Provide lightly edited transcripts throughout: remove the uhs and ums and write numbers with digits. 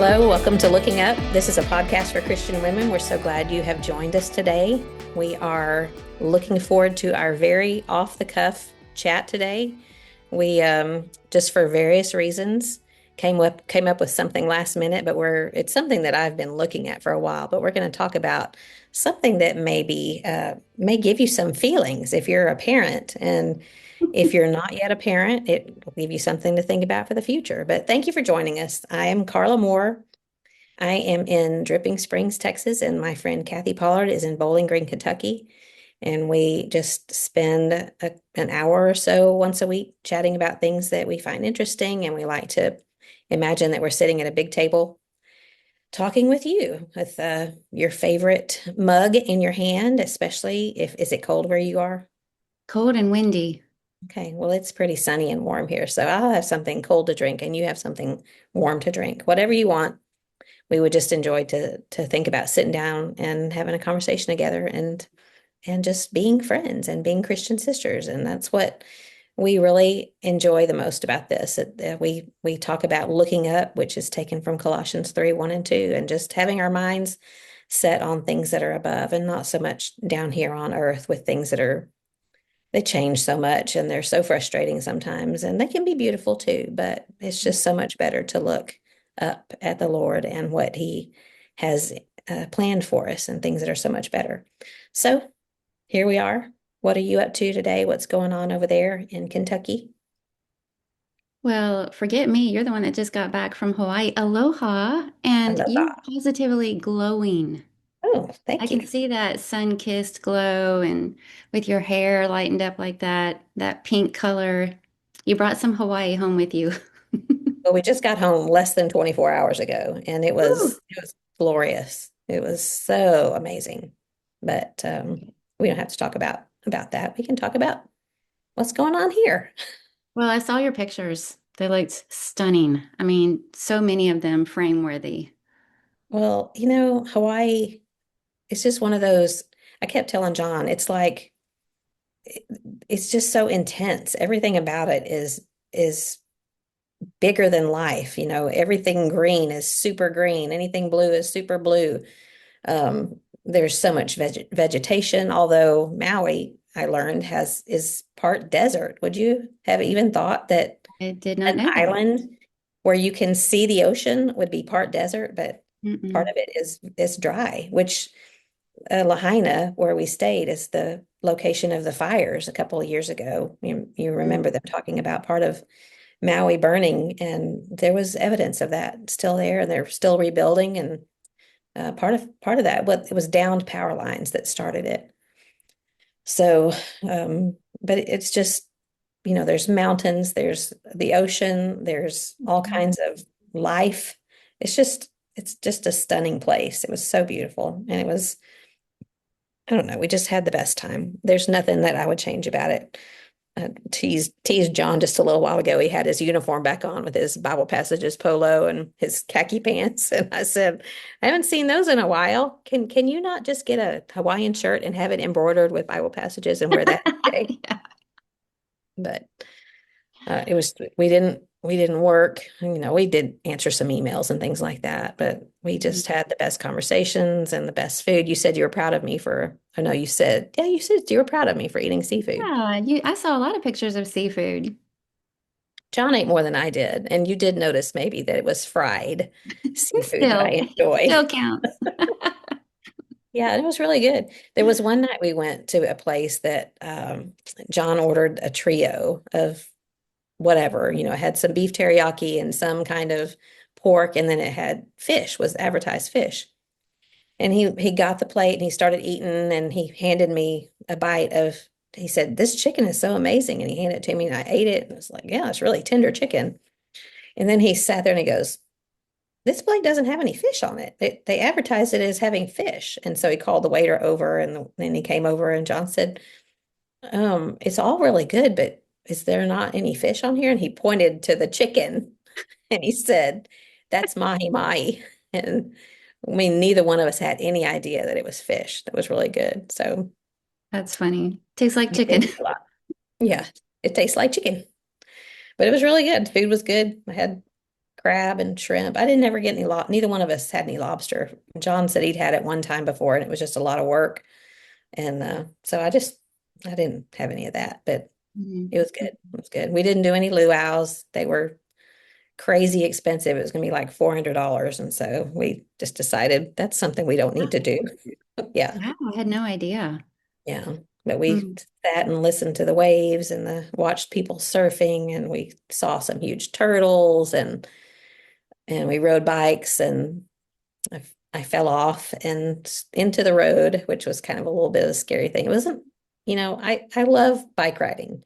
Hello, welcome to Looking Up. This is a podcast for Christian women. We're so glad you have joined us today. We are looking forward to our very off the cuff chat today. We just for various reasons came up with something last minute, but it's something that I've been looking at for a while. But we're going to talk about something that maybe may give you some feelings if you're a parent, and if you're not yet a parent, it will give you something to think about for the future. But thank you for joining us. I am Carla Moore. I am in Dripping Springs, Texas, and my friend Kathy Pollard is in Bowling Green, Kentucky. And we just spend an hour or so once a week chatting about things that we find interesting. And we like to imagine that we're sitting at a big table talking with you with your favorite mug in your hand, especially if, is it cold where you are? Cold and windy. Okay, well, it's pretty sunny and warm here. So I'll have something cold to drink and you have something warm to drink. Whatever you want. We would just enjoy to think about sitting down and having a conversation together and just being friends and being Christian sisters. And that's what we really enjoy the most about this. We talk about looking up, which is taken from Colossians 3, 1 and 2, and just having our minds set on things that are above and not so much down here on earth with things that are they change so much and they're so frustrating sometimes, and they can be beautiful too, but it's just so much better to look up at the Lord and what He has planned for us and things that are so much better. So here we are. What are you up to today? What's going on over there in Kentucky? Well, forget me. You're the one that just got back from Hawaii. Aloha. And you're Aloha. positively glowing. Oh, I thank can you. see that sun-kissed glow and with your hair lightened up like that pink color. You brought some Hawaii home with you. Well, we just got home less than 24 hours ago, and it Woo. was it was glorious. It was so amazing. But we don't have to talk about that. We can talk about what's going on here. Well, I saw your pictures. They looked stunning. I mean, so many of them frame worthy. Well, Hawaii, it's just one of those. I kept telling John, it- it's just so intense. Everything about it is bigger than life. Everything green is super green. Anything blue is super blue. There's so much vegetation, although Maui, I learned, has is part desert. Would you have even thought that I did not an know that. island where you can see the ocean would be part desert? But part Mm-mm. of it is dry, which Lahaina, where we stayed, is the location of the fires a couple of years ago. You remember them talking about part of Maui burning, and there was evidence of that still there, and they're still rebuilding. And part of that, what it was downed power lines that started it. So, but it's just, there's mountains, there's the ocean, there's all Mhm. kinds of life. It's just a stunning place. It was so beautiful, and it was, I don't know, we just had the best time. There's nothing that I would change about it. Teased John just a little while ago. He had his uniform back on with his Bible passages polo and his khaki pants, and I said, "I haven't seen those in a while. Can you not just get a Hawaiian shirt and have it embroidered with Bible passages and wear that every day?" Yeah. But it was we didn't work. We did answer some emails and things like that, but we just had the best conversations and the best food. You said you were proud of me for. I know you said, yeah, you said you were proud of me for eating seafood. Yeah, I saw a lot of pictures of seafood. John ate more than I did, and you did notice maybe that it was fried seafood that I Still, it enjoyed. still counts. Yeah, it was really good. There was one night we went to a place that John ordered a trio of whatever, it had some beef teriyaki and some kind of pork, and then it had fish, was advertised fish. And he got the plate and he started eating, and he handed me a bite of, he said, "This chicken is so amazing." And he handed it to me and I ate it and was like, "Yeah, it's really tender chicken." And then he sat there and he goes, "This plate doesn't have any fish on it. They advertised it as having fish." And so he called the waiter over, and then he came over and John said, "It's all really good, but is there not any fish on here?" And he pointed to the chicken and he said, "That's mahi mahi." And I mean, neither one of us had any idea that it was fish. That was really good. So That's funny. Tastes like it made chicken. me laugh. Yeah, it tastes like chicken, but it was really good. Food was good. I had crab and shrimp. I didn't ever get any neither one of us had any lobster. John said he'd had it one time before and it was just a lot of work. And so I didn't have any of that, but Mhm. it was good. It was good. We didn't do any luau's. They were crazy expensive. It was going to be like $400. And so we just decided that's something we don't need to do. Yeah. Wow, I had no idea. Yeah. But we Mm. sat and listened to the waves and watched people surfing and we saw some huge turtles and we rode bikes and I fell off and into the road, which was kind of a little bit of a scary thing. It wasn't, I love bike riding,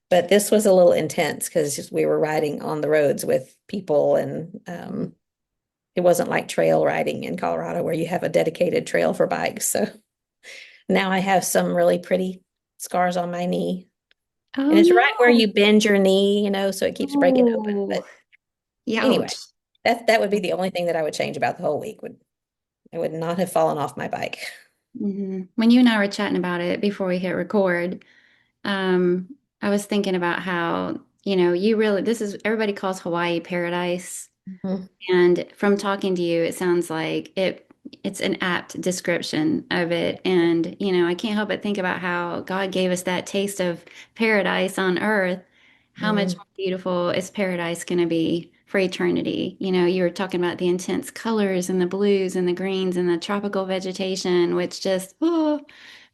but this was a little intense because we were riding on the roads with people and it wasn't like trail riding in Colorado where you have a dedicated trail for bikes. So now I have some really pretty scars on my knee. And Oh it's right where no. you bend your knee, so it keeps breaking open. Oh, But anyway, ouch. that would be the only thing that I would change about the whole week. I would not have fallen off my bike. When you and I were chatting about it before we hit record, I was thinking about how, you really, this is, everybody calls Hawaii paradise. Mhm. And from talking to you, it sounds like it's an apt description of it. And, I can't help but think about how God gave us that taste of paradise on earth. How much Mm, more beautiful is paradise going to be for eternity? You were talking about the intense colors and the blues and the greens and the tropical vegetation, which just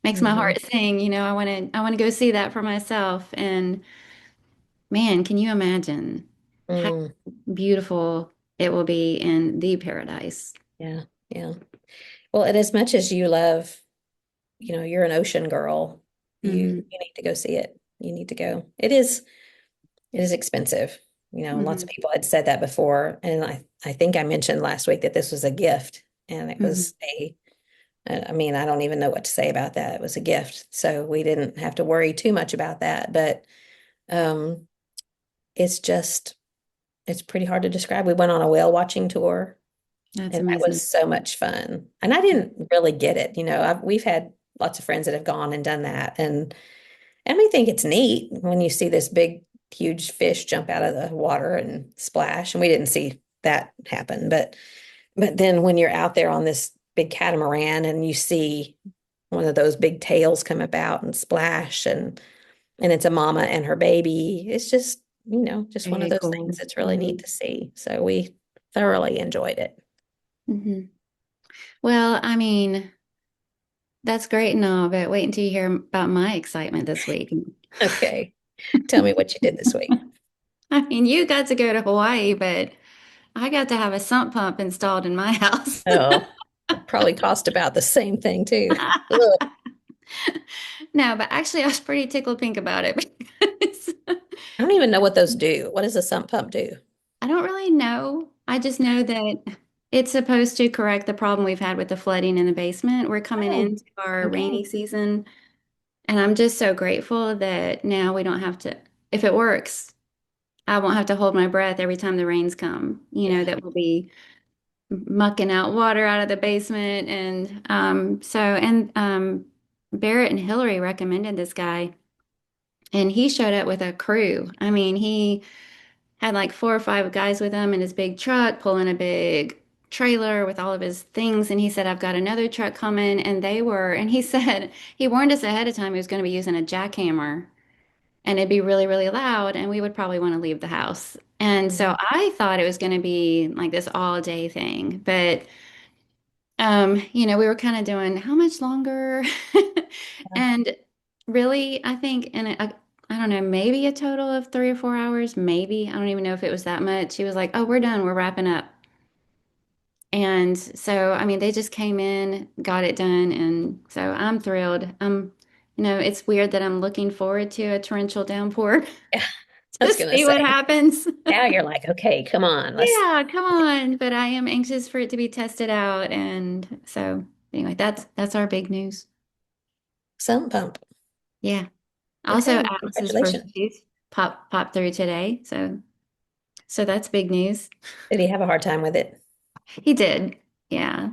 makes my mhm, heart sing. I want to go see that for myself. And man, can you imagine how mm. beautiful it will be in the paradise? Yeah, yeah. Well, and as much as you love, you're an ocean girl, you Hmm. you need to go see it. You need to go. It is expensive. Lots Hmm. of people had said that before, and I think I mentioned last week that this was a gift, and it Hmm. was I mean, I don't even know what to say about that. It was a gift, so we didn't have to worry too much about that. But um, it's just it's pretty hard to describe. We went on a whale watching tour. That's And that amazing. was so much fun. And I didn't really get it. We've had lots of friends that have gone and done that. And we think it's neat when you see this big, huge fish jump out of the water and splash. And we didn't see that happen. But then when you're out there on this big catamaran and you see one of those big tails come about and splash and it's a mama and her baby, it's just one of Very those things cool. that's really Hmm. neat to see. So we thoroughly enjoyed it. Hmm. Well, I mean, that's great and all, but wait until you hear about my excitement this week. Okay. Tell me what you did this week. I mean, you got to go to Hawaii, but I got to have a sump pump installed in my house. Oh, it probably cost about the same thing too. Ugh. No, but actually, I was pretty tickled pink about it because I don't even know what those do. What does a sump pump do? I don't really know. I just know that it's supposed to correct the problem we've had with the flooding in the basement. We're coming Oh, into our rainy okay. season, and I'm just so grateful that now we don't have to, if it works, I won't have to hold my breath every time the rains come. Yeah. That we'll be mucking out water out of the basement. And Barrett and Hillary recommended this guy, and he showed up with a crew. I mean, he had like 4 or 5 guys with him in his big truck, pulling a big trailer with all of his things. And he said, I've got another truck coming. And he said, he warned us ahead of time he was going to be using a jackhammer and it'd be really, really loud. And we would probably want to leave the house. And so Mhm. I thought it was going to be like this all day thing. But, we were kind of doing how much longer? And really, I think I don't know, maybe a total of 3 or 4 hours, maybe. I don't even know if it was that much. He was like, "Oh, we're done. We're wrapping up." And so, I mean, they just came in, got it done, and so I'm thrilled. It's weird that I'm looking forward to a torrential downpour Yeah, I to was gonna see what say. happens. Now you're like, okay, come on, let's Yeah, come on. But I am anxious for it to be tested out. And so, anyway, that's our big news. sump pump. Yeah. Also, Okay, Atlas's first congratulations. tooth popped through today. So that's big news. Did he have a hard time with it? He did. Yeah.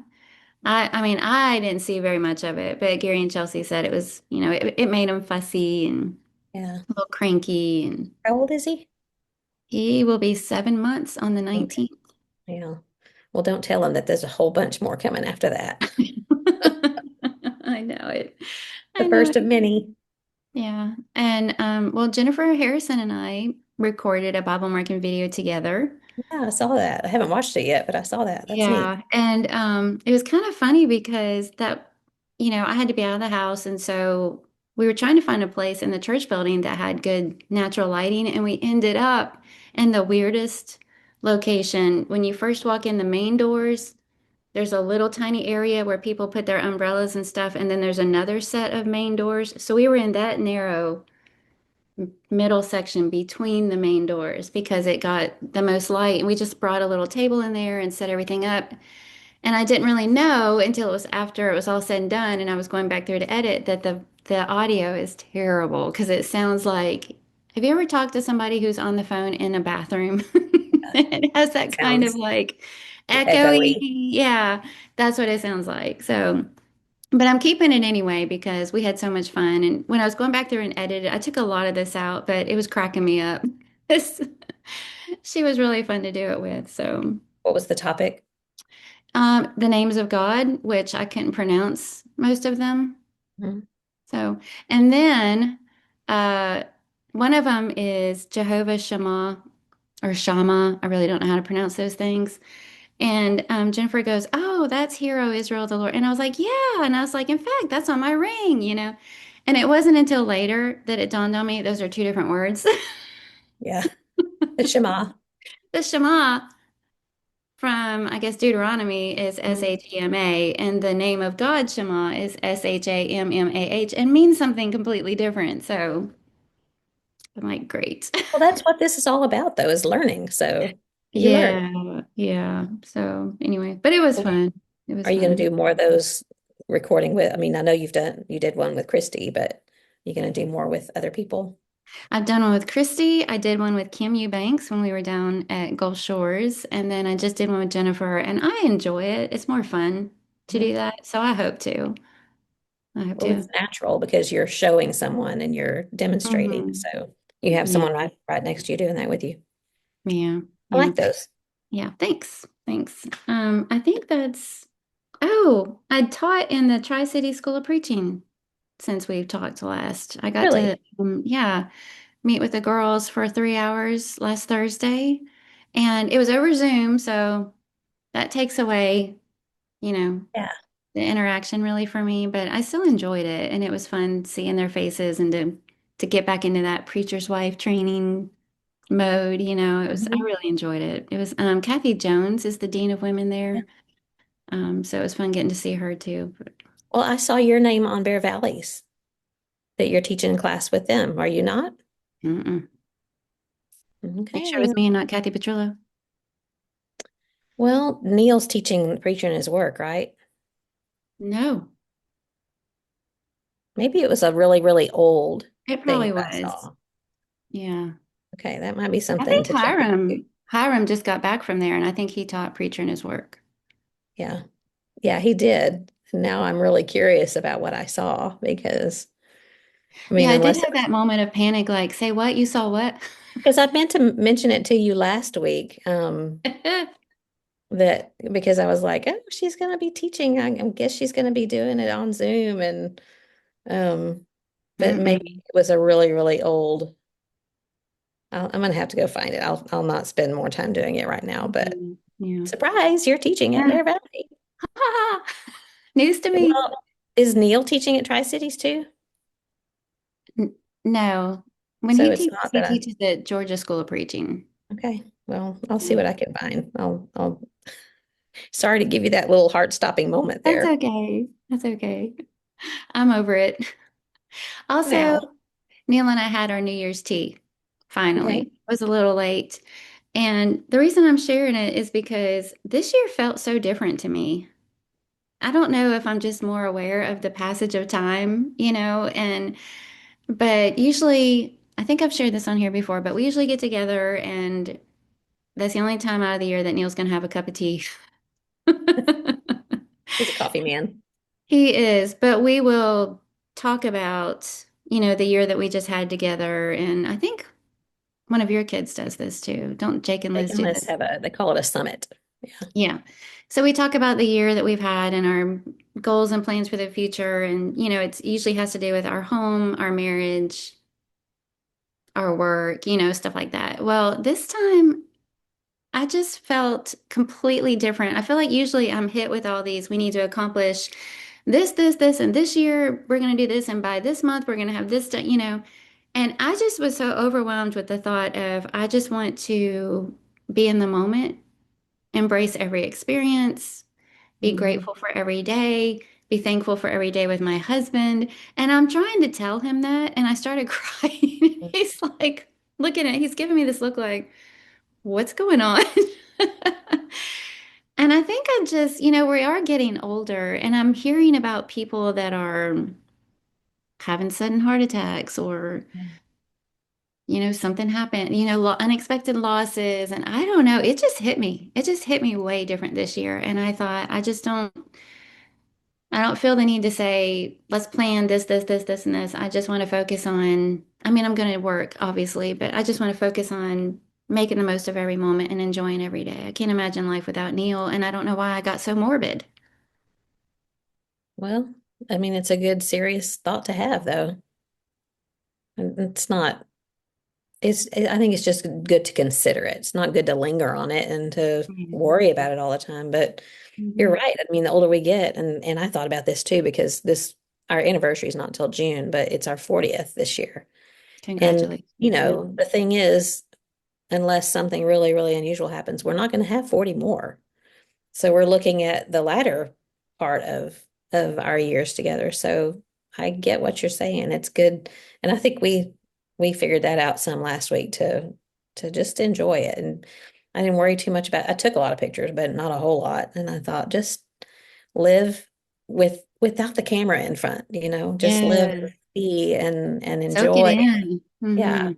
I mean, I didn't see very much of it, but Gary and Chelsea said it was, it made him fussy and Yeah. a little cranky and How old is he? He will be 7 months on the Okay. 19th. Yeah. Well, don't tell him that there's a whole bunch more coming after that. I know it. The I know first of it. many. Yeah. And well, Jennifer Harrison and I recorded a Bible marking video together. Yeah, I saw that. I haven't watched it yet, but I saw that. That's neat. Yeah. And it was kind of funny because I had to be out of the house. And so we were trying to find a place in the church building that had good natural lighting. And we ended up in the weirdest location. When you first walk in the main doors, there's a little tiny area where people put their umbrellas and stuff. And then there's another set of main doors. So we were in that narrow middle section between the main doors because it got the most light. And we just brought a little table in there and set everything up. And I didn't really know until it was after it was all said and done and I was going back through to edit that the audio is terrible because it sounds like, have you ever talked to somebody who's on the phone in a bathroom? It has that kind of Sounds like echoey. echoey. Yeah, that's what it sounds like. So, but I'm keeping it anyway because we had so much fun. And when I was going back through and edited, I took a lot of this out, but it was cracking me up. This- She was really fun to do it with. So, What was the topic? the names of God, which I couldn't pronounce most of them. Mhm. So, and then uh, one of them is Jehovah Shammah or Shammah. I really don't know how to pronounce those things. And Jennifer goes, "Oh, that's Hero Israel the Lord." And I was like, "Yeah." And I was like, "In fact, that's on my ring." And it wasn't until later that it dawned on me those are two different words. Yeah. The Shema. The Shema from, I guess, Deuteronomy is Mhm. Shema, and the name of God, Shema, is Shammah, and means something completely different. So I'm like, great. Well, that's what this is all about, though, is learning. So you learn. Yeah, yeah. So anyway, but it was fun. It was Are you going fun. to do more of those recording with? I mean, I know you did one with Christy, but you're going to do more with other people? I've done one with Christy. I did one with Kim Eubanks when we were down at Gulf Shores, and then I just did one with Jennifer, and I enjoy it. It's more fun to Mhm. do that. So I hope to. I hope Well, it's to. natural because you're showing someone and you're demonstrating. Hmm. So you have Yeah, someone right next to you doing that with you. yeah, I yeah. like those. Yeah, thanks. Thanks. I think I taught in the Tri-City School of Preaching since we've talked last. I got to, Really? yeah, meet with the girls for 3 hours last Thursday, and it was over Zoom, so that takes away, you know, Yeah. the interaction really for me, but I still enjoyed it, and it was fun seeing their faces and to get back into that preacher's wife training mode. I Mhm. really enjoyed it. It was Kathy Jones is the dean of women Yeah. there. So it was fun getting to see her too. Well, I saw your name on Bear Valleys that you're teaching class with them. Are you not? Mm-mm. You sure it Okay. was me and not Kathy Petrillo? Well, Neil's teaching preaching his work, right? No, Maybe it was a really, really old it thing probably that I was. saw. Yeah. Okay, that might be I something think to check into. Hiram just got back from there and I think he taught preacher in his work. Yeah. Yeah, he did. Now I'm really curious about what I saw because, I mean, Yeah, I did unless it have was that moment of panic, like, say what? You saw what? because I meant to mention it to you last week, that because I was like, oh, she's going to be teaching. I guess she's going to be doing it on Zoom, and um, but maybe Mm-mm. it was a really, really old. I'm going to have to go find it. I'll not spend more time doing it right now, but Mm, yeah. surprise, you're teaching at Bear Valley. News to me. Well, is Neil teaching at Tri-Cities too? N- no. When So he it's teaches, not he that teaches at Georgia School of Preaching. okay. Well, I'll see Yeah. what I can find. I'll sorry to give you that little heart-stopping moment That's there. okay. That's okay. I'm over it. Also, Now, Neil and I had our New Year's tea. Finally. okay. It was a little late. And the reason I'm sharing it is because this year felt so different to me. I don't know if I'm just more aware of the passage of time, but usually, I think I've shared this on here before, but we usually get together and that's the only time out of the year that Neil's going to have a cup of tea. He's a coffee man. He is, but we will talk about, the year that we just had together. And I think one of your kids does this too. Don't Jake and They Liz can do let's this? have they call it a summit. Yeah. Yeah. So we talk about the year that we've had and our goals and plans for the future. And, it's usually has to do with our home, our marriage, our work, stuff like that. Well, this time I just felt completely different. I feel like usually I'm hit with all these, we need to accomplish this, and this year we're going to do this, and by this month we're going to have this done. And I just was so overwhelmed with the thought of I just want to be in the moment, embrace every experience, be Mhm. grateful for every day, be thankful for every day with my husband. And I'm trying to tell him that, and I started crying. He's like looking at, he's giving me this look like, what's going on? And I think I just, we are getting older, and I'm hearing about people that are having sudden heart attacks or, something happened, unexpected losses. And I don't know, it just hit me. It just hit me way different this year. And I thought, I don't feel the need to say, let's plan this, and this. I just want to focus on, I mean, I'm going to work, obviously, but I just want to focus on making the most of every moment and enjoying every day. I can't imagine life without Neil, and I don't know why I got so morbid. Well, I mean, it's a good, serious thought to have, though. And it's not, I think it's just good to consider it. It's not good to linger on it and to Mhm. worry about it all the time. But you're Mhm. right. I mean, the older we get, and I thought about this too, because our anniversary is not until June, but it's our 40th this year. And, Congratulations. Yeah. the thing is, unless something really, really unusual happens, we're not going to have 40 more. So we're looking at the latter part of our years together. So I get what you're saying. It's good. And I think we figured that out some last week to just enjoy it. And I didn't worry too much about I took a lot of pictures, but not a whole lot. And I thought just live without the camera in front, just live Yeah. and be and Soak it enjoy. in. Yeah.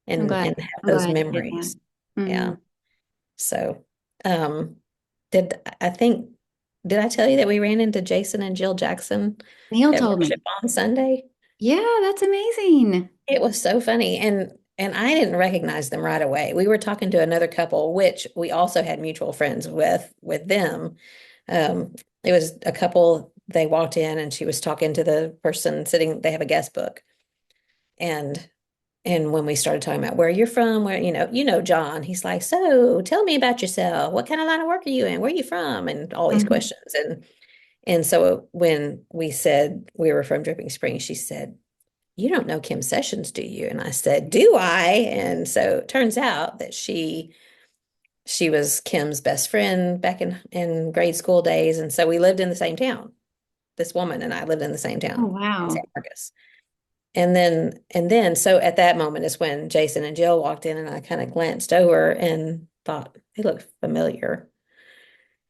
I'm glad. And have I'm those glad you did that. memories. Hmm. Yeah. So, um, I think, did I tell you that we ran into Jason and Jill Jackson Neil at told worship me. on Sunday? Yeah, that's amazing. It was so funny. And I didn't recognize them right away. We were talking to another couple, which we also had mutual friends with them. It was a couple, they walked in and she was talking to the person sitting, they have a guest book. And when we started talking about where you're from, where, John, he's like, so tell me about yourself. What kind of line of work are you in? Where are you from? And all these Hmm. questions. And so when we said we were from Dripping Springs, she said, you don't know Kim Sessions, do you? And I said, do I? And so it turns out that she was Kim's best friend back in grade school days. And so we lived in the same town. This woman and I lived in the same Oh, town in San wow. Marcos. And then so at that moment is when Jason and Jill walked in and I kind of glanced over and thought they looked familiar.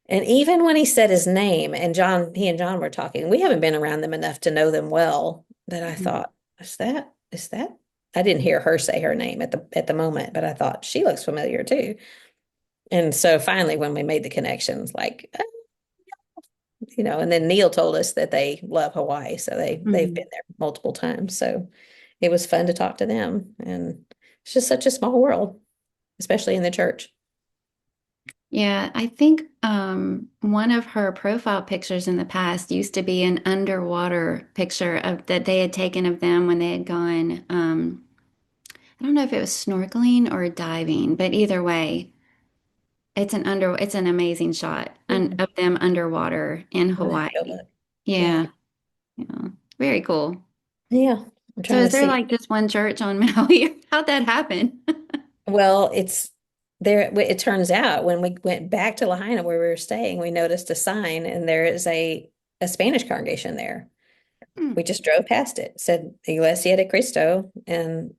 And even when he said his name and he and John were talking, we haven't been around them enough to know them well that I Mhm. thought, is that? I didn't hear her say her name at the moment, but I thought she looks familiar too. And so finally when we made the connections, like, and then Neil told us that they love Hawaii, so they've been Mhm. there multiple times. So it was fun to talk to them. And it's just such a small world, especially in the church. Yeah, I think one of her profile pictures in the past used to be an underwater picture of that they had taken of them when they had gone. I don't know if it was snorkeling or diving, but either way, it's an amazing shot Hmm. of them underwater in I'm gonna have to go Hawaii. look. Yeah. Yeah, yeah, very cool. Yeah. I'm So trying to is there see. like just one church on Maui? How'd that happen? Well, it's there. It turns out when we went back to Lahaina where we were staying, we noticed a sign and there is a Spanish congregation there. We Hmm. just drove past it, said Iglesia de Cristo. And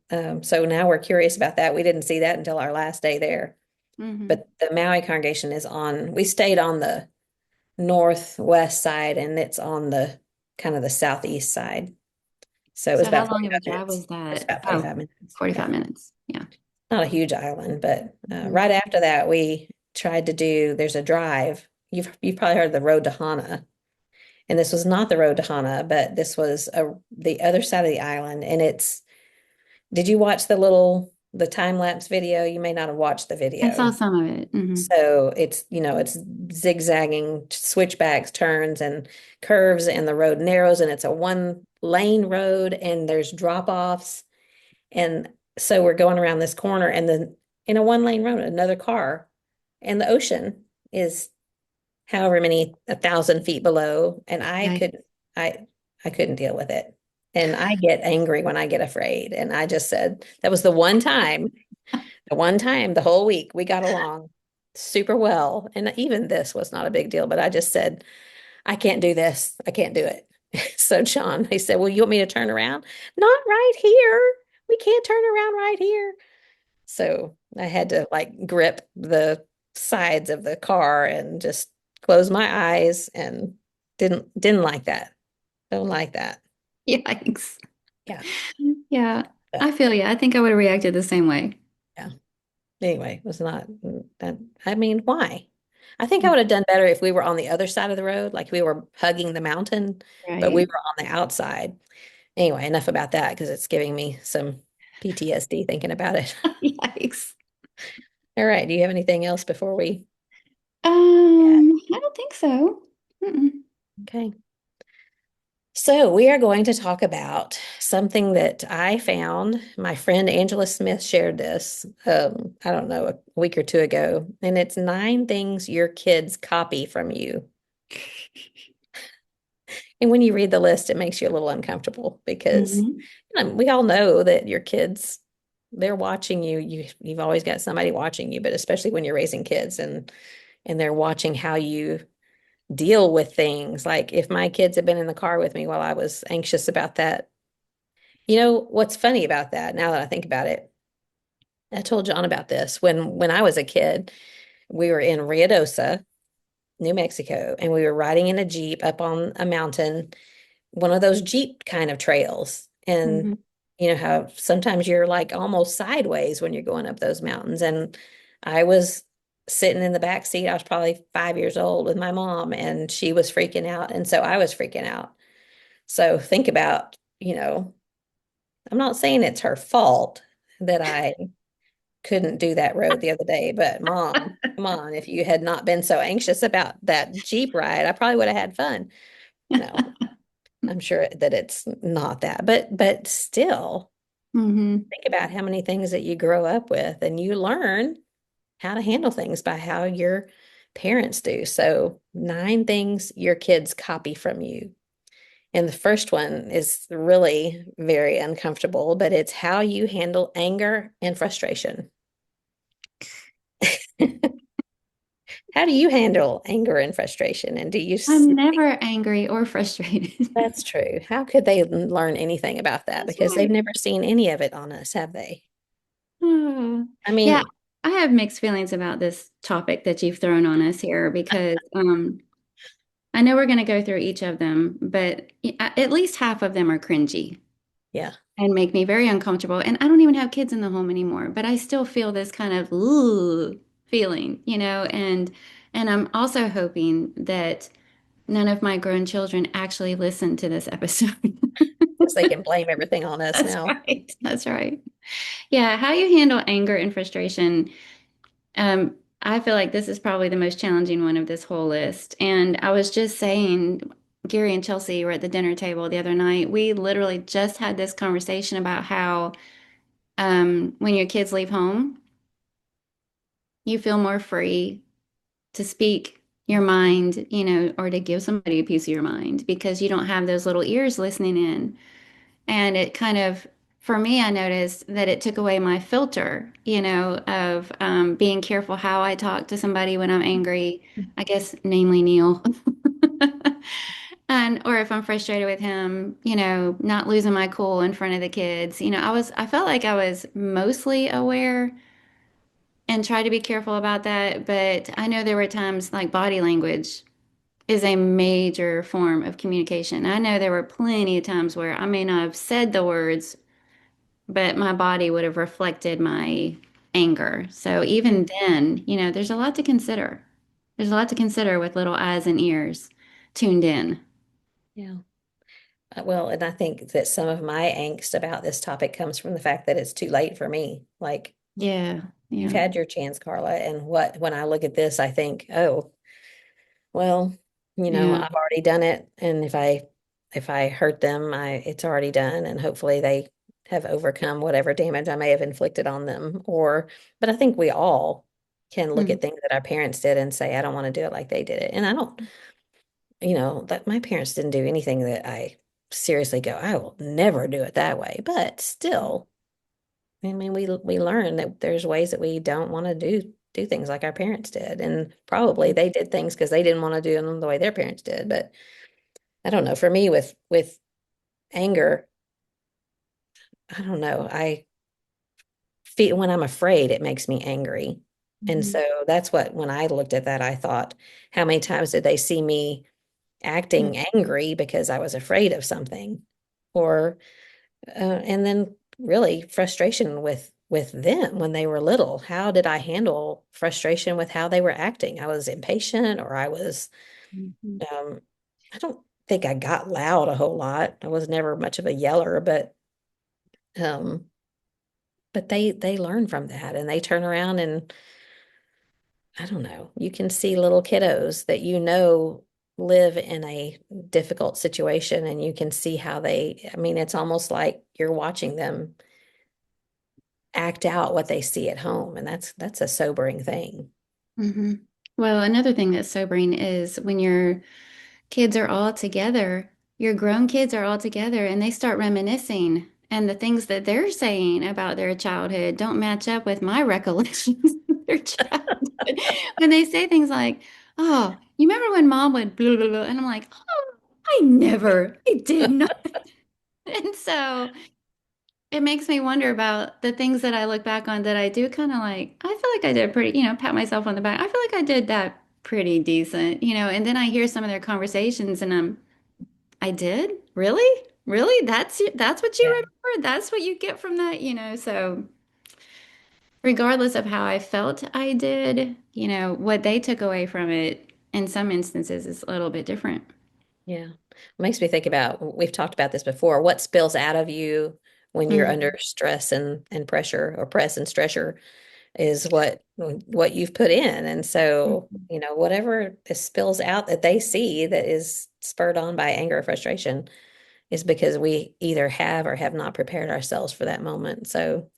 so now we're curious about that. We didn't see that until our last day there. Hmm. But the Maui congregation we stayed on the northwest side and it's on the kind of the southeast side. So it was So how about long of a 45 drive minutes. was It's that? about Oh, 45 minutes. 45 Yeah. minutes. Yeah. Not a huge island, but Mhm. right after that, we tried to there's a drive. You've probably heard of the road to Hana. And this was not the road to Hana, but this was the other side of the island. And did you watch the time lapse video. You may not have watched the I saw video. some of it. So it's zigzagging switchbacks, turns, and curves, and the road narrows, and it's a one lane road, and there's drop offs. And so we're going around this corner, and then in a one lane road, another car, and the ocean is however many 1,000 feet below, and Yeah. I I couldn't deal with it. And I get angry when I get afraid. And I just said that was the one time the whole week we got along super well. And even this was not a big deal, but I just said, I can't do this. I can't do it. So John, he said, well, you want me to turn around? Not right here. We can't turn around right here. So I had to like grip the sides of the car and just close my eyes and didn't like that. Don't like that. Yikes. Yeah. Yeah. But I feel you. I think I would have reacted the same way. yeah. Anyway, it was not that. I mean, why? I think I would have done better if we were on the other side of the road, like we were hugging the mountain, but we Right. were on the outside. Anyway, enough about that because it's giving me some PTSD thinking about it. Yikes. All right. Do you have anything else before we? I don't think so. Mm-mm. Okay. So, we are going to talk about something that I found. My friend Angela Smith shared this, I don't know, a week or two ago, and it's 9 things your kids copy from you. And when you read the list, it makes you a little uncomfortable because Mhm. we all know that your kids, they're watching you. You've always got somebody watching you, but especially when you're raising kids and they're watching how you deal with things. Like if my kids had been in the car with me while I was anxious about that. You know what's funny about that, now that I think about it, I told John about this when I was a kid. We were in Ruidosa, New Mexico, and we were riding in a Jeep up on a mountain, one of those Jeep kind of trails. And Mhm. you know how sometimes you're like almost sideways when you're going up those mountains. And I was sitting in the back seat. I was probably 5 years old with my mom, and she was freaking out. And so I was freaking out. So think about, I'm not saying it's her fault that I couldn't do that road the other day, but mom, come on, if you had not been so anxious about that Jeep ride, I probably would have had fun. No, I'm sure that it's not that, but still Mhm. think about how many things that you grow up with and you learn how to handle things by how your parents do. So 9 things your kids copy from you. And the first one is really very uncomfortable, but it's how you handle anger and frustration. How do you handle anger and frustration? And do you, I'm never angry or frustrated. that's true. How could they learn anything about that? That's Because they've right. never seen any of it on us, have they? Ah. I Yeah, mean, I have mixed feelings about this topic that you've thrown on us here because I know we're going to go through each of them, but at least half of them are cringy yeah, and make me very uncomfortable. And I don't even have kids in the home anymore, but I still feel this kind of ooh feeling, and I'm also hoping that none of my grown children actually listen to this episode. because they can blame everything on us That's now. right. That's right. Yeah, how you handle anger and frustration. I feel like this is probably the most challenging one of this whole list. And I was just saying, Gary and Chelsea were at the dinner table the other night. We literally just had this conversation about how when your kids leave home, you feel more free to speak your mind, or to give somebody a piece of your mind because you don't have those little ears listening in. And it kind of, for me, I noticed that it took away my filter, of being careful how I talk to somebody when I'm angry, I guess, namely Neil. And or if I'm frustrated with him, not losing my cool in front of the kids. I felt like I was mostly aware and tried to be careful about that, but I know there were times like body language is a major form of communication. I know there were plenty of times where I may not have said the words, but my body would have reflected my anger. So even then, there's a lot to consider. There's a lot to consider with little eyes and ears tuned in. Yeah. Well, and I think that some of my angst about this topic comes from the fact that it's too late for me. Like, Yeah, you've yeah, had your chance, Carla, and when I look at this, I think, oh, well, yeah. I've already done it, and if I hurt them, I it's already done, and hopefully they have overcome whatever damage I may have inflicted on them. But I think we all can look Mhm. at things that our parents did and say, I don't want to do it like they did it. And I don't, that my parents didn't do anything that I seriously go, I will never do it that way. But still, I mean, we learn that there's ways that we don't want to do things like our parents did, and probably they did things because they didn't want to do them the way their parents did. But I don't know. For me, with anger, I don't know. I feel when I'm afraid, it makes me angry, and Mhm. so that's what when I looked at that, I thought, how many times did they see me acting angry because I was afraid of something, or and then really frustration with them when they were little. How did I handle frustration with how they were acting? I was impatient, or I was Mhm. um I don't think I got loud a whole lot. I was never much of a yeller, um but they learn from that, and they turn around, and I don't know, you can see little kiddos that live in a difficult situation, and you can see how I mean, it's almost like you're watching them act out what they see at home, and that's a sobering thing. Mhm. Well, another thing that's sobering is when your kids are all together, your grown kids are all together and they start reminiscing, and the things that they're saying about their childhood don't match up with my recollections of their childhood. When they say things like, "Oh, you remember when mom would blah, blah, blah," and I'm like, "Oh, I did not." And so it makes me wonder about the things that I look back on that I do kind of like, I feel like I did pretty, pat myself on the back. I feel like I did that pretty decent, and then I hear some of their conversations and I did? Really? Really? That's what you Yeah. remember? That's what you get from that, so regardless of how I felt I did, what they took away from it in some instances is a little bit different. Yeah. Makes me think about, we've talked about this before, what spills out of you when you're under Mhm. stress and pressure, or press and stressor, is what you've put in. And so, Mhm. whatever spills out that they see that is spurred on by anger or frustration is because we either have or have not prepared ourselves for that moment. So,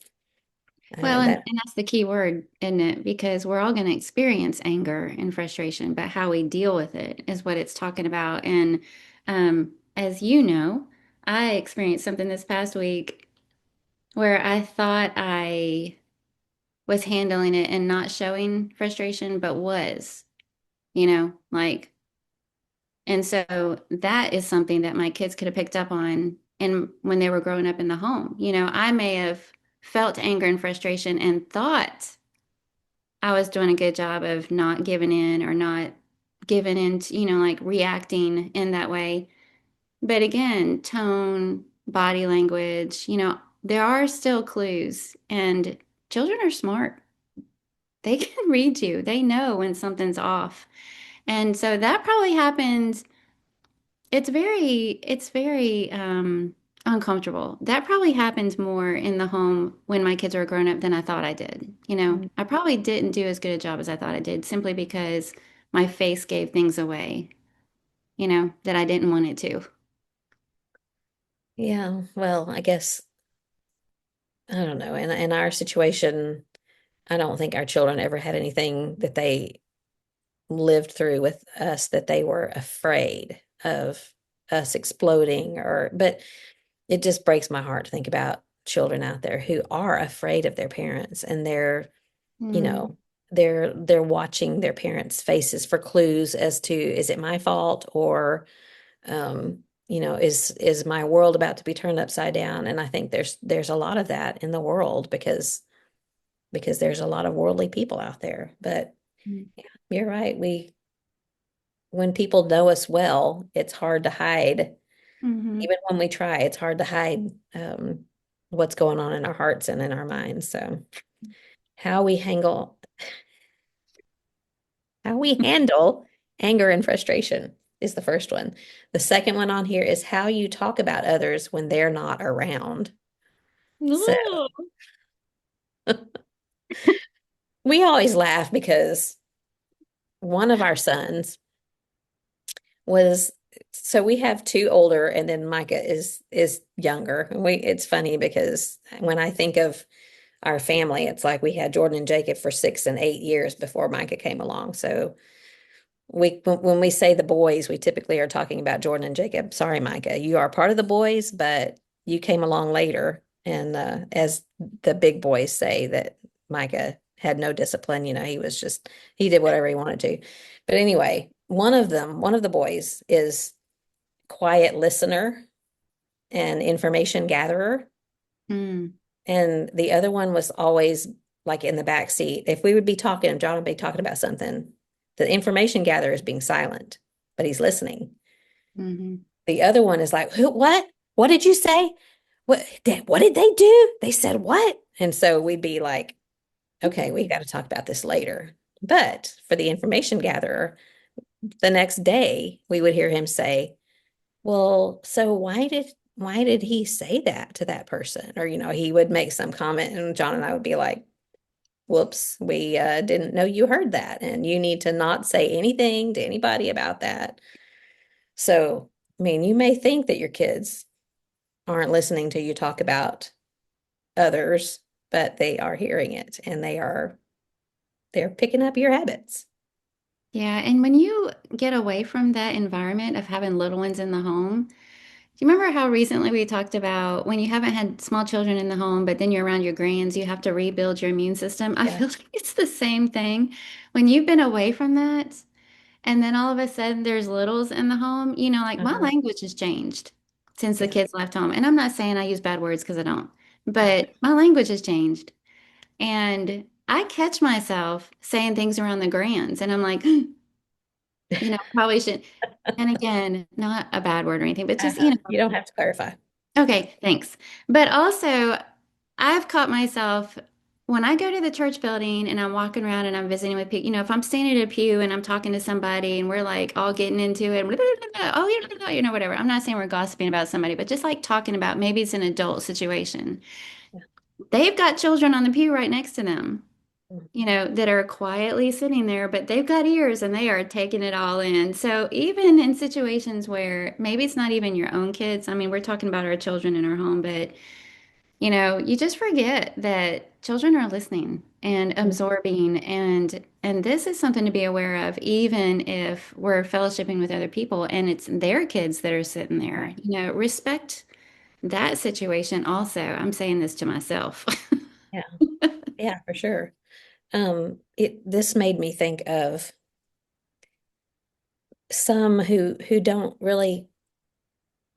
Well, and, that and that's the key word, isn't it? Because we're all going to experience anger and frustration, but how we deal with it is what it's talking about. And as you know, I experienced something this past week where I thought I was handling it and not showing frustration, but was, like, and so that is something that my kids could have picked up on and when they were growing up in the home. I may have felt anger and frustration and thought I was doing a good job of not giving in or not giving in to, like reacting in that way. But again, tone, body language, there are still clues, and children are smart. They can read you. They know when something's off. And so that probably happens. It's very uncomfortable. That probably happens more in the home when my kids are grown up than I thought I did. I probably didn't do as good a job as I thought I did simply because my face gave things away, that I didn't want it to. yeah, well, I guess I don't know. In our situation, I don't think our children ever had anything that they lived through with us that they were afraid of us exploding, but it just breaks my heart to think about children out there who are afraid of their parents, and you Mm, know, they're watching their parents' faces for clues as to, is it my fault, or is my world about to be turned upside down? And I think there's a lot of that in the world because there's a lot of worldly people out there. But yeah, you're right. When people know us well, it's hard to hide. mm-hmm. Even when we try, it's hard to hide what's going on in our hearts and in our minds. So how we handle how we handle anger and frustration. is the first one. The second one on here is how you talk about others when they're not around. So Ooh. we always laugh because one of our sons was so we have two older and then Micah is younger. And we it's funny because when I think of our family, it's like we had Jordan and Jacob for 6 and 8 years before Micah came along. So when we say the boys, we typically are talking about Jordan and Jacob. Sorry, Micah, you are part of the boys, but you came along later. And as the big boys say, that Micah had no discipline. He was just he did whatever he wanted to. But anyway, one of the boys is quiet listener and information gatherer. Mm, And the other one was always like in the back seat. If we would be talking, John would be talking about something, the information gatherer is being silent, but he's listening. hmm. The other one is like, who, what? What did you say? What did they do? They said what? And so we'd be like, okay, we got to talk about this later. But for the information gatherer, the next day we would hear him say, well, so why did he say that to that person? Or, he would make some comment and John and I would be like, whoops, we didn't know you heard that. And you need to not say anything to anybody about that. So, I mean, you may think that your kids aren't listening to you talk about others, but they are hearing it and they're picking up your habits. Yeah, and when you get away from that environment of having little ones in the home, do you remember how recently we talked about when you haven't had small children in the home, but then you're around your grands, you have to rebuild your immune system? I Yeah. feel like it's the same thing. When you've been away from that, and then all of a sudden there's littles in the home, like my Uh-huh. language has changed since the Yeah. kids left home. And I'm not saying I use bad words because I don't, but my language has changed. And I catch myself saying things around the grands, and I'm like, probably shouldn't. And again, not a bad word or anything, but just, Uh-huh. You don't have to clarify. okay, thanks. But also, I've caught myself when I go to the church building and I'm walking around and I'm visiting with people, if I'm standing at a pew and I'm talking to somebody and we're like all getting into it, oh, whatever. I'm not saying we're gossiping about somebody, but just like talking about maybe it's an adult situation. Yeah. They've got children on the pew right next to them, Mhm. that are quietly sitting there, but they've got ears and they are taking it all in. So even in situations where maybe it's not even your own kids, I mean, we're talking about our children in our home, but you just forget that children are listening and absorbing, and this is something to be aware of, even if we're fellowshipping with other people and it's their kids that are sitting there. Respect that situation also. I'm saying this to myself. Yeah. Yeah, for sure. This made me think of some who don't really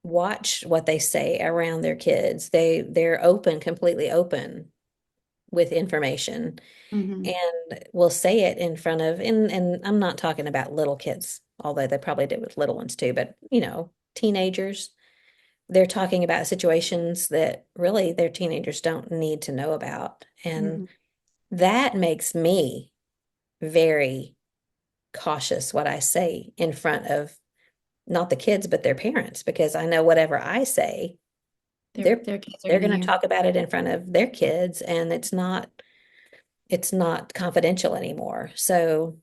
watch what they say around their kids. They're open, completely open with information Hmm. and will say it in front of and I'm not talking about little kids, although they probably did with little ones too, but teenagers, they're talking about situations that really their teenagers don't need to know about. And Hmm. that makes me very cautious what I say in front of not the kids, but their parents, because I know whatever I say, Their they're their kids are they're going to going to hear. talk about it in front of their kids, and it's not confidential anymore. So,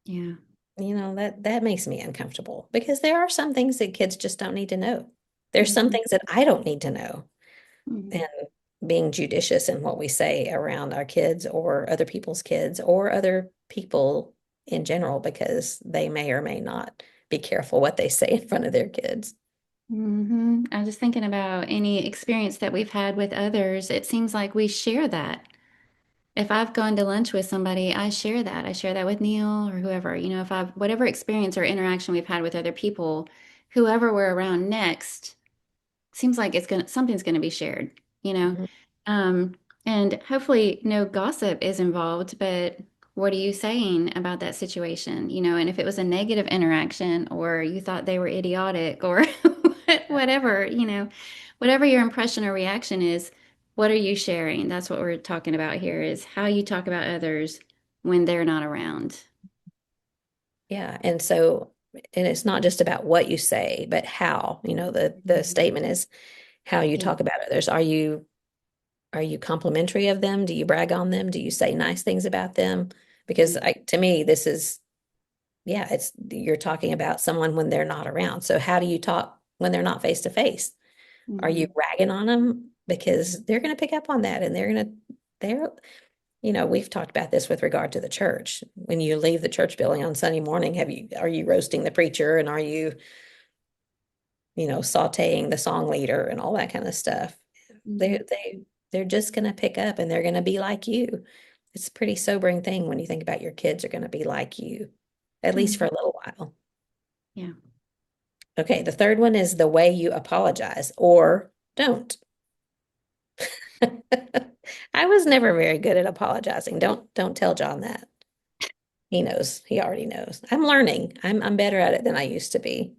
Yeah. that makes me uncomfortable because there are some things that kids just don't need to know. There's some Hmm. things that I don't need to know. Hmm. And being judicious in what we say around our kids or other people's kids or other people in general, because they may or may not be careful what they say in front of their kids. I was just thinking about any experience that we've had with others. It seems like we share that. If I've gone to lunch with somebody, I share that. I share that with Neil or whoever. If I've whatever experience or interaction we've had with other people, whoever we're around next, seems like something's gonna be shared, you know. Mhm. Um, and hopefully no gossip is involved, but what are you saying about that situation? And if it was a negative interaction or you thought they were idiotic or whatever, whatever your impression or reaction is, what are you sharing? That's what we're talking about here is how you talk about others when they're not around. Yeah. And so and it's not just about what you say, but how. The Mhm. statement is how you Yeah. talk about others. Are you complimentary of them? Do you brag on them? Do you say nice things about them? Because to me, this is, yeah, it's you're talking about someone when they're not around. So how do you talk when they're not face to face? Are you Mm-hmm. ragging on them? Because they're going to pick up on that, and they're, we've talked about this with regard to the church. When you leave the church building on Sunday morning, are you roasting the preacher, and are you, sauteing the song leader and all that kind of stuff? They Hmm. they they're just going to pick up, and they're going to be like you. It's a pretty sobering thing when you think about your kids are going to be like you, at least for Hmm. a little while. Yeah. Okay, the third one is the way you apologize or don't. I was never very good at apologizing. Don't tell John that. He knows. He already knows. I'm learning. I'm better at it than I used to be.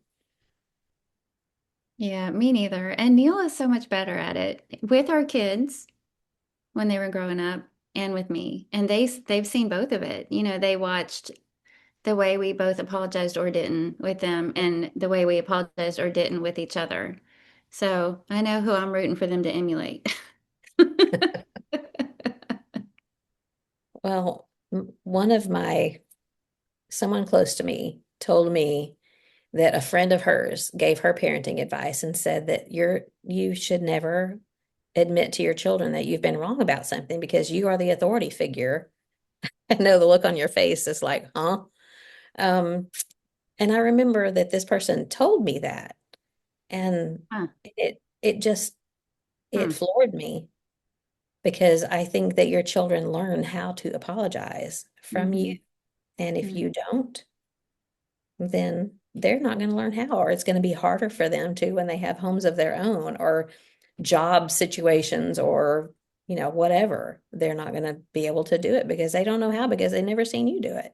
Yeah, me neither. And Neil is so much better at it with our kids when they were growing up and with me. And they've seen both of it. They watched the way we both apologized or didn't with them and the way we apologized or didn't with each other. So I know who I'm rooting for them to emulate. Well, one of someone close to me told me that a friend of hers gave her parenting advice and said that you should never admit to your children that you've been wrong about something because you are the authority figure. I know the look on your face is like, huh? Um, and I remember that this person told me that, and Huh. it just it Hmm. floored me because I think that your children learn how to apologize from you. Hmm. And if Hmm. you don't, then they're not going to learn how, or it's going to be harder for them to when they have homes of their own or job situations or, whatever. They're not going to be able to do it because they don't know how because they've never seen you do it.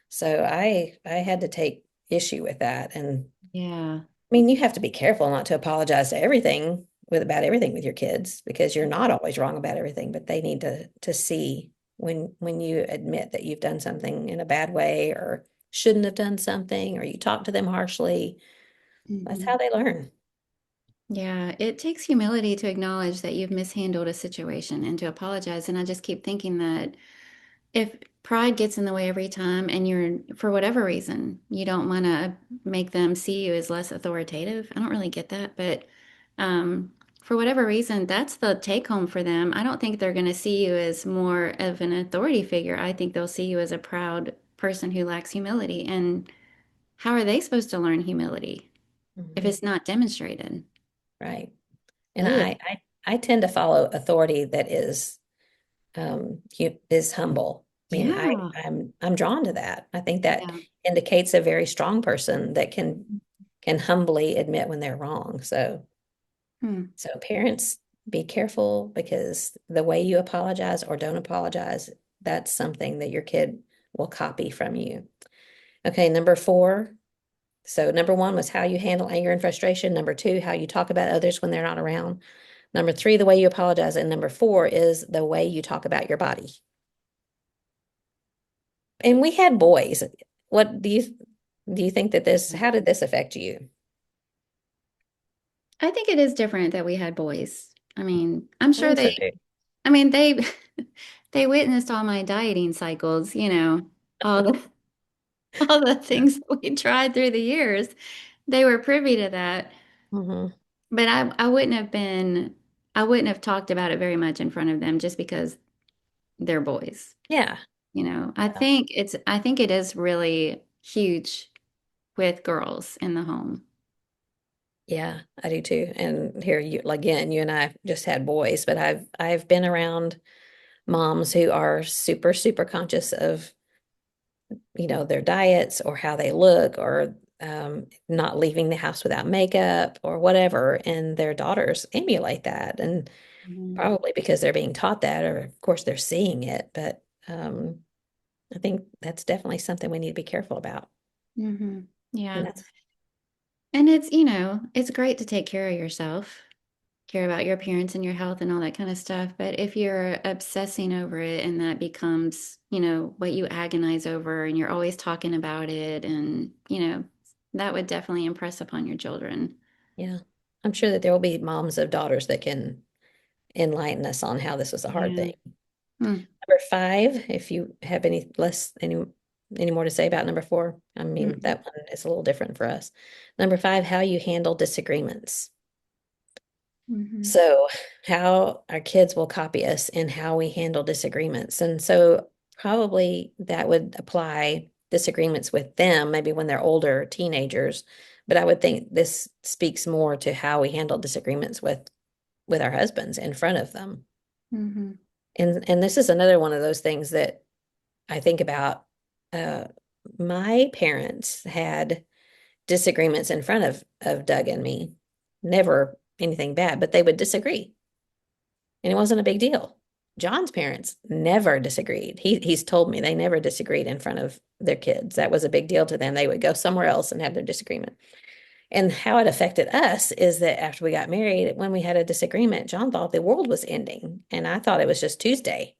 So I had to take issue with that. And Yeah. I mean, you have to be careful not to apologize to everything about everything with your kids because you're not always wrong about everything, but they need to see when you admit that you've done something in a bad way or shouldn't have done something or you talk to them harshly. That's Hmm. how they learn. Yeah, it takes humility to acknowledge that you've mishandled a situation and to apologize. And I just keep thinking that if pride gets in the way every time and you're, for whatever reason, you don't want to make them see you as less authoritative, I don't really get that. But for whatever reason, that's the take home for them. I don't think they're going to see you as more of an authority figure. I think they'll see you as a proud person who lacks humility. And how are they supposed to learn humility if Mhm. it's not demonstrated? Right. And Ugh. I tend to follow authority that is humble. I mean, Yeah. I'm drawn to that. I think that Yeah. indicates a very strong person that can humbly admit when they're wrong. Hmm. So parents, be careful because the way you apologize or don't apologize, that's something that your kid will copy from you. Okay, number four. So number one was how you handle anger and frustration. Number two, how you talk about others when they're not around. Number three, the way you apologize. And number four is the way you talk about your body. And we had boys. What do you think that how did this affect you? I think it is different that we had boys. I mean, I'm I sure think so too. I mean, they witnessed all my dieting cycles, all the all the things that we tried through the years. They were privy to that. Hmm. But I wouldn't have talked about it very much in front of them just because they're boys. Yeah. I think it is really huge with girls in the home. Yeah, I do too. And here you again, you and I just had boys, but I've been around moms who are super, super conscious of, their diets or how they look or not leaving the house without makeup or whatever. And their daughters emulate that. And Mhm. probably because they're being taught that, or of course they're seeing it. But I think that's definitely something we need to be careful about. Mhm. And Yeah. that's, And it's great to take care of yourself, care about your appearance and your health and all that kind of stuff. But if you're obsessing over it and that becomes, what you agonize over and you're always talking about it and, that would definitely impress upon your children. Yeah. I'm sure that there will be moms of daughters that can enlighten us on how this was a hard Yeah. thing. Mm, Number five, if you have any more to say about number four, I mean, mm, that one is a little different for us. Number five, how you handle disagreements. mhm, So, how our kids will copy us in how we handle disagreements. And so, probably that would apply disagreements with them, maybe when they're older, teenagers. But I would think this speaks more to how we handle disagreements with our husbands in front of them. mhm, And this is another one of those things that I think about. Uh, my parents had disagreements in front of Doug and me. Never anything bad, but they would disagree, and it wasn't a big deal. John's parents never disagreed. He's told me they never disagreed in front of their kids. That was a big deal to them. They would go somewhere else and have their disagreement. And how it affected us is that after we got married, when we had a disagreement, John thought the world was ending, and I thought it was just Tuesday.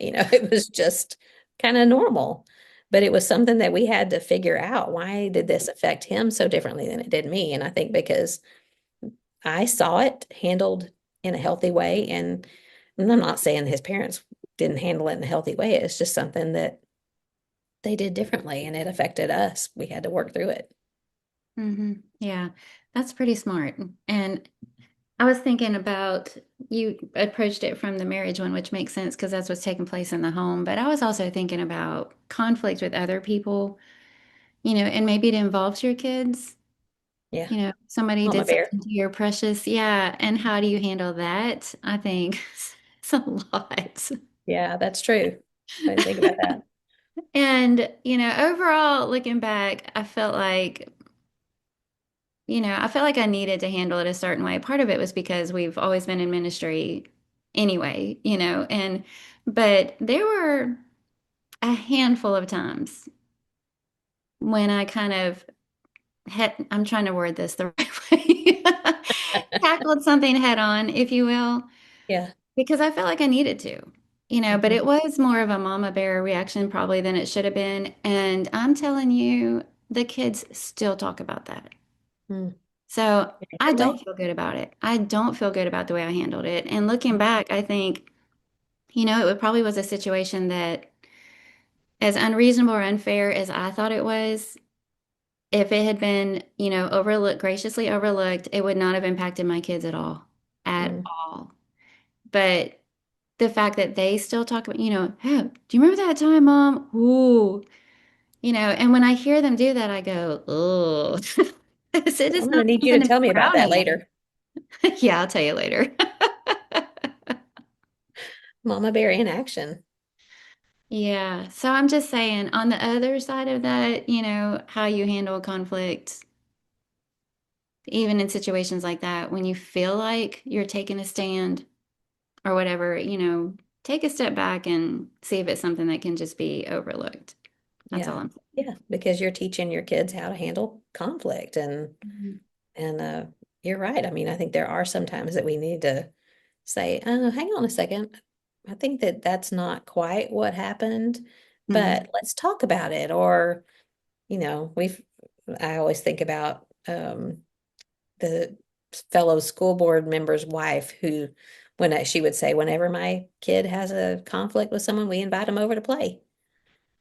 It was just kind of normal. But it was something that we had to figure out. Why did this affect him so differently than it did me? And I think because I saw it handled in a healthy way. And I'm not saying his parents didn't handle it in a healthy way. It's just something that they did differently and it affected us. We had to work through it. mhm. Yeah, that's pretty smart. And I was thinking about you approached it from the marriage one, which makes sense because that's what's taking place in the home. But I was also thinking about conflict with other people, and maybe it involves your kids. Yeah. Somebody Mama did bear. something to your precious. Yeah. And how do you handle that? I think it's a lot. Yeah, that's true. I didn't think about that. And, overall, looking back, I felt like I needed to handle it a certain way. Part of it was because we've always been in ministry anyway, but there were a handful of times when I kind of I'm trying to word this the right way, tackled something head on, if you will, Yeah. because I felt like I needed to, but Mhm. it was more of a mama bear reaction probably than it should have been. And I'm telling you, the kids still talk about that. Mm. So In a I good don't way. feel good about it. I don't feel good about the way I handled it. And looking back, I think, it probably was a situation that, as unreasonable or unfair as I thought it was, if it had been, overlooked, graciously overlooked, it would not have impacted my kids at all, at Mm. all. But the fact that they still talk about, "Hey, do you remember that time, Mom? Ooh, and when I hear them do that, I go, oh, it I'm is going to not need you to something to tell be me about proud that of. later. Yeah, I'll tell you later. Mama bear in action. Yeah. So I'm just saying, on the other side of that, how you handle conflict, even in situations like that, when you feel like you're taking a stand or whatever, take a step back and see if it's something that can just be overlooked. That's all Yeah. I'm saying. Yeah. Because you're teaching your kids how to handle conflict. Mhm. And you're right. I mean, I think there are some times that we need to say, hang on a second. I think that that's not quite what happened, Mhm. but let's talk about it. Or, I always think about the fellow school board member's wife who, she would say, whenever my kid has a conflict with someone, we invite them over to play.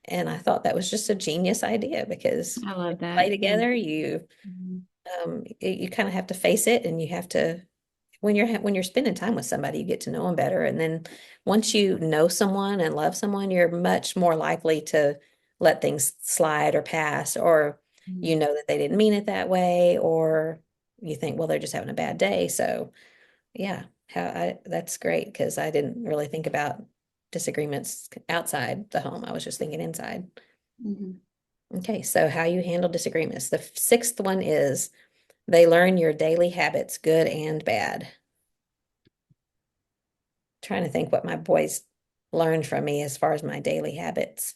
And I thought that was just a genius idea because I when love you play that. Yeah. together, you Mhm. you kind of have to face it, and you have to when you're spending time with somebody, you get to know them better. And then once you know someone and love someone, you're much more likely to let things slide or pass, or you Mhm. know that they didn't mean it that way, or you think, well, they're just having a bad day. So yeah, that's great because I didn't really think about disagreements outside the home. I was just thinking inside. Mhm. Okay, so how you handle disagreements. The sixth one is they learn your daily habits, good and bad. Trying to think what my boys learned from me as far as my daily habits.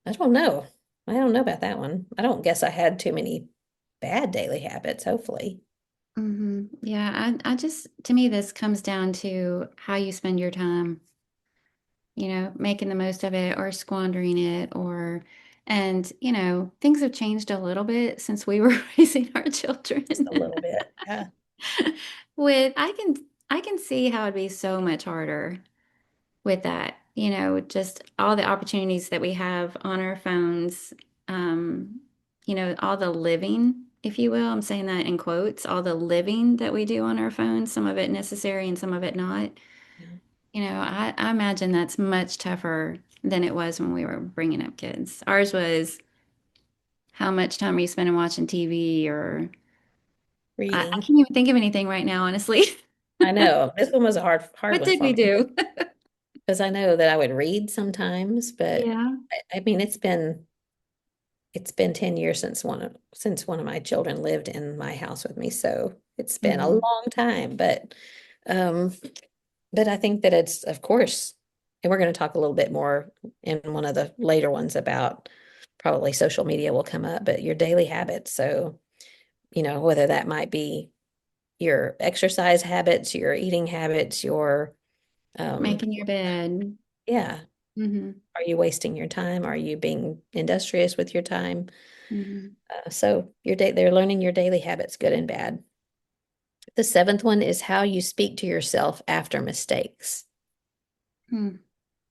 I don't know. I don't know about that one. I don't guess I had too many bad daily habits, hopefully. Yeah, I just, to me, this comes down to how you spend your time, making the most of it or squandering it, or, And, things have changed a little bit since we were raising our Just children. a little bit. Yeah. With I can see how it'd be so much harder with that. Just all the opportunities that we have on our phones, um, all the living, if you will, I'm saying that in quotes, all the living that we do on our phones, some of it necessary and some of it not. Yeah. I imagine that's much tougher than it was when we were bringing up kids. Ours was how much time are you spending watching TV or I Reading. can't even think of anything right now, honestly. I know. This one was a hard What one did for we me do? because I know that I would read sometimes, but Yeah. I mean, it's been 10 years since one of my children lived in my house with me, so it's been a Hmm. long time, um but I think that it's, of course, and we're going to talk a little bit more in one of the later ones about probably social media will come up, but your daily habits. So, whether that might be your exercise habits, your eating habits, your um Making your bed. yeah, Hmm. are you wasting your time? Are you being industrious with your time? Hmm. So they're learning your daily habits, good and bad. The seventh one is how you speak to yourself after mistakes. Hmm.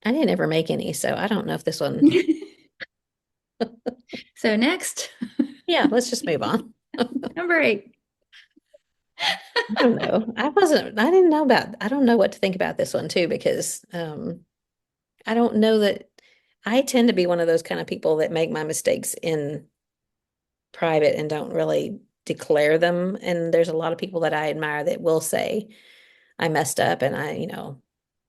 I didn't ever make any, so I don't know if this one, So next, yeah, let's just move on. number 8. I don't know. I didn't know I don't know what to think about this one too, because I don't know that I tend to be one of those kind of people that make my mistakes in private and don't really declare them. And there's a lot of people that I admire that will say, I messed up and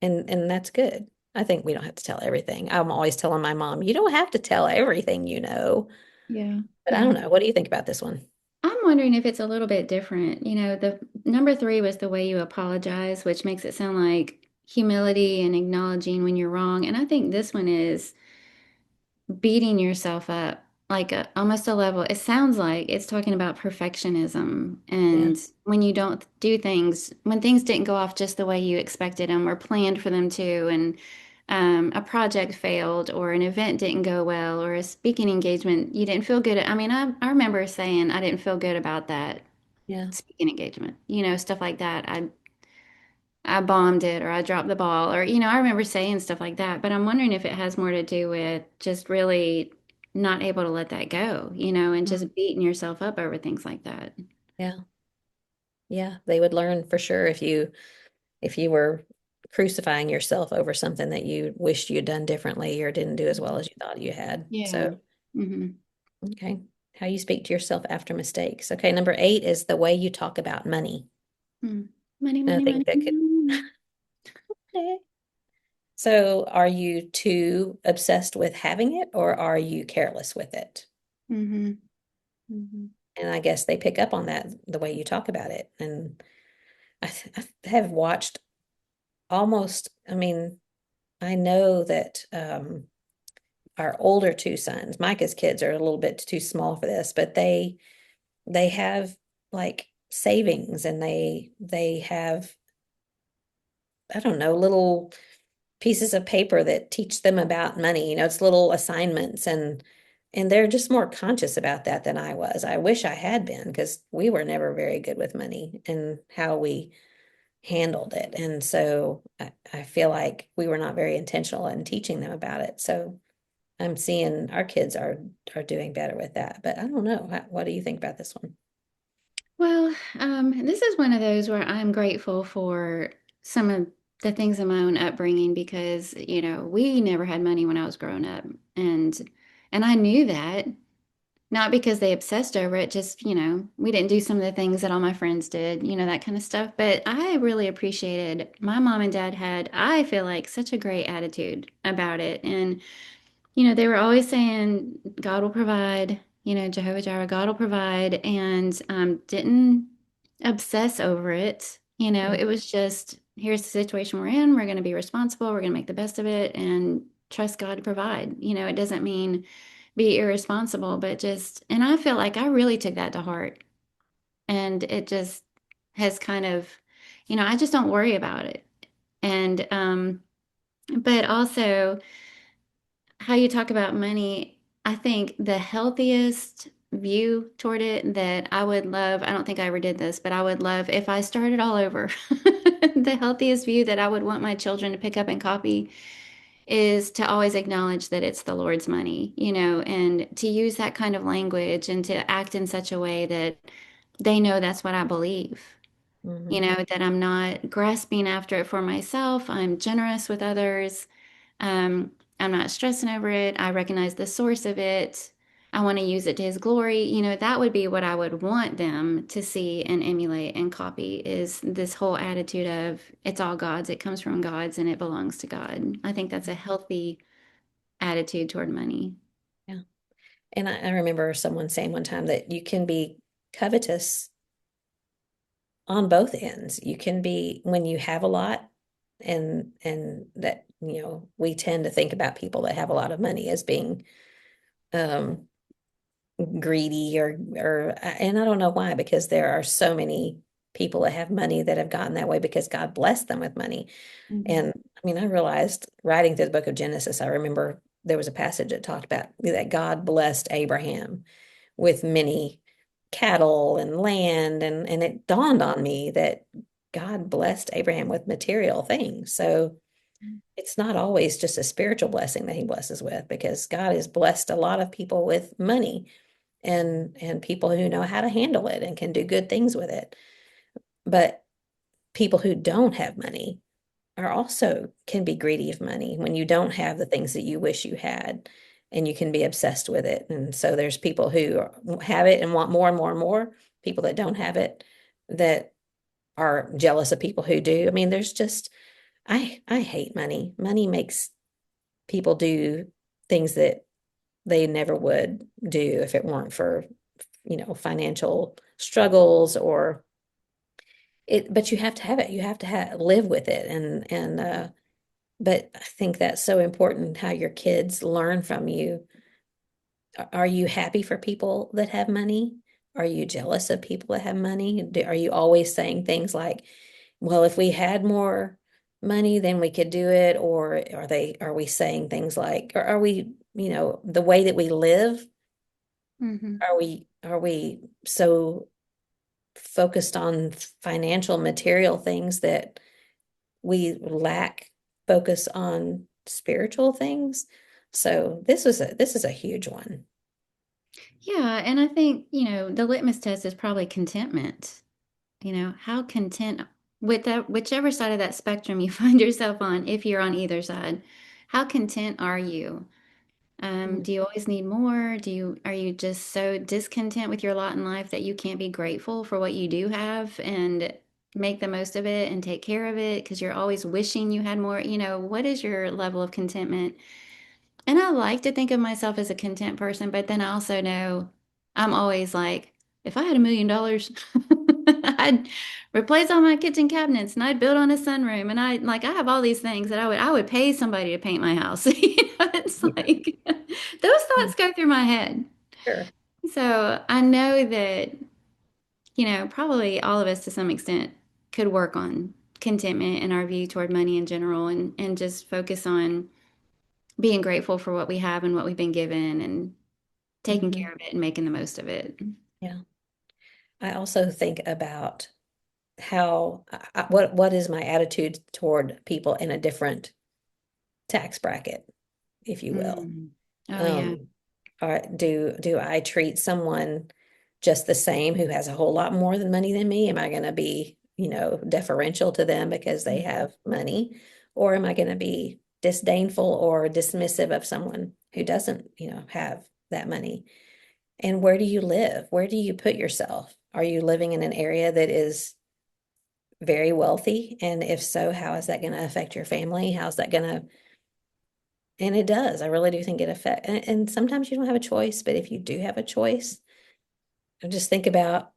and that's good. I think we don't have to tell everything. I'm always telling my mom, you don't have to tell everything you know. Yeah. But I Yeah. don't know. What do you think about this one? I'm wondering if it's a little bit different. The number 3 was the way you apologize, which makes it sound like humility and acknowledging when you're wrong. And I think this one is beating yourself up like almost a level. It sounds like it's talking about perfectionism Yeah. and when you don't do things, when things didn't go off just the way you expected them or planned for them to, and a project failed or an event didn't go well or a speaking engagement you didn't feel good at. I mean, I remember saying I didn't feel good about that Yeah. speaking engagement, stuff like that. I bombed it or I dropped the ball or I remember saying stuff like that, but I'm wondering if it has more to do with just really not able to let that go, and Mm. just beating yourself up over things like that. Yeah. Yeah. They would learn for sure if you were crucifying yourself over something that you wished you'd done differently or didn't do as well as you thought you had. So, Yeah. Hmm. okay. How you speak to yourself after mistakes. Okay, number 8 is the way you talk about money. Mm. Money, And I money, think money, that could, money. so are you too obsessed with having it or are you careless with it? Hmm. Hmm. And I guess they pick up on that the way you talk about it. And I have watched I mean, I know that our older two sons, Micah's kids are a little bit too small for this, but they have like savings and they have, I don't know, little pieces of paper that teach them about money. It's little assignments and they're just more conscious about that than I was. I wish I had been because we were never very good with money and how we handled it. And so I feel like we were not very intentional in teaching them about it. So I'm seeing our kids are doing better with that. But I don't know. What do you think about this one? Well, this is one of those where I'm grateful for some of the things in my own upbringing because, we never had money when I was growing up. And I knew that. Not because they obsessed over it, just, we didn't do some of the things that all my friends did, that kind of stuff. But I really appreciated my mom and dad had, I feel like, such a great attitude about it. And, they were always saying, God will provide, Jehovah Jireh, God will provide, and didn't obsess over it. Mm. It was just, here's the situation we're in. We're going to be responsible. We're going to make the best of it and trust God to provide. It doesn't mean be irresponsible, but just, and I feel like I really took that to heart. And it just has kind of, I just don't worry about it. And, but also how you talk about money. I think the healthiest view toward it that I would love, I don't think I ever did this, but I would love if I started all over. The healthiest view that I would want my children to pick up and copy is to always acknowledge that it's the Lord's money, and to use that kind of language and to act in such a way that they know that's what I believe. Hmm. That I'm not grasping after it for myself. I'm generous with others. Um, I'm not stressing over it. I recognize the source of it. I want to use it to his glory. That would be what I would want them to see and emulate and copy is this whole attitude of it's all God's, it comes from God's, and it belongs to God. I think that's a healthy attitude toward money. Yeah. And I remember someone saying one time that you can be covetous on both ends. You can be when you have a lot, and that, we tend to think about people that have a lot of money as being um greedy, or and I don't know why, because there are so many people that have money that have gotten that way because God blessed them with money. Mhm. And I mean, I realized writing through the book of Genesis, I remember there was a passage that talked about that God blessed Abraham with many cattle and land, and it dawned on me that God blessed Abraham with material things. So it's not always just a spiritual blessing that he blesses with, because God has blessed a lot of people with money, and people who know how to handle it and can do good things with it. But people who don't have money are also can be greedy of money when you don't have the things that you wish you had, and you can be obsessed with it. And so there's people who have it and want more and more and more, people that don't have it that are jealous of people who do. I mean, there's just I hate money. Money makes people do things that they never would do if it weren't for, financial struggles, or it, but you have to have it. You have to live with it. And but I think that's so important, how your kids learn from you. Are you happy for people that have money? Are you jealous of people that have money? Are you always saying things like, well, if we had more money, then we could do it? Or are we saying things like, or are we, the way that we live, Mhm. are we so focused on financial material things that we lack focus on spiritual things? So this is a huge one. Yeah, and I think, the litmus test is probably contentment. How content with that, whichever side of that spectrum you find yourself on, if you're on either side, how content are you? Mm. Do you always need more? Are you just so discontent with your lot in life that you can't be grateful for what you do have and make the most of it and take care of it because you're always wishing you had more? What is your level of contentment? And I like to think of myself as a content person, but then I also know I'm always like, if I had $1 million, I'd replace all my kitchen cabinets and I'd build on a sunroom. And I have all these things that I would pay somebody to paint my house. It's Yeah. like those thoughts go through my head. Sure. So I know that, probably all of us to some extent could work on contentment and our view toward money in general and just focus on being grateful for what we have and what we've been given and taking Hmm. care of it and making the most of it. Yeah. I also think about how what is my attitude toward people in a different tax bracket, if you will. Mm. Oh, yeah. Um, or do I treat someone just the same who has a whole lot more than money than me? Am I going to be, deferential to them because they have money? Or am I going to be disdainful or dismissive of someone who doesn't, have that money? And where do you live? Where do you put yourself? Are you living in an area that is very wealthy? And if so, how is that going to affect your family? How's that going to, and it does. I really do think it affect, and sometimes you don't have a choice, but if you do have a choice, just think about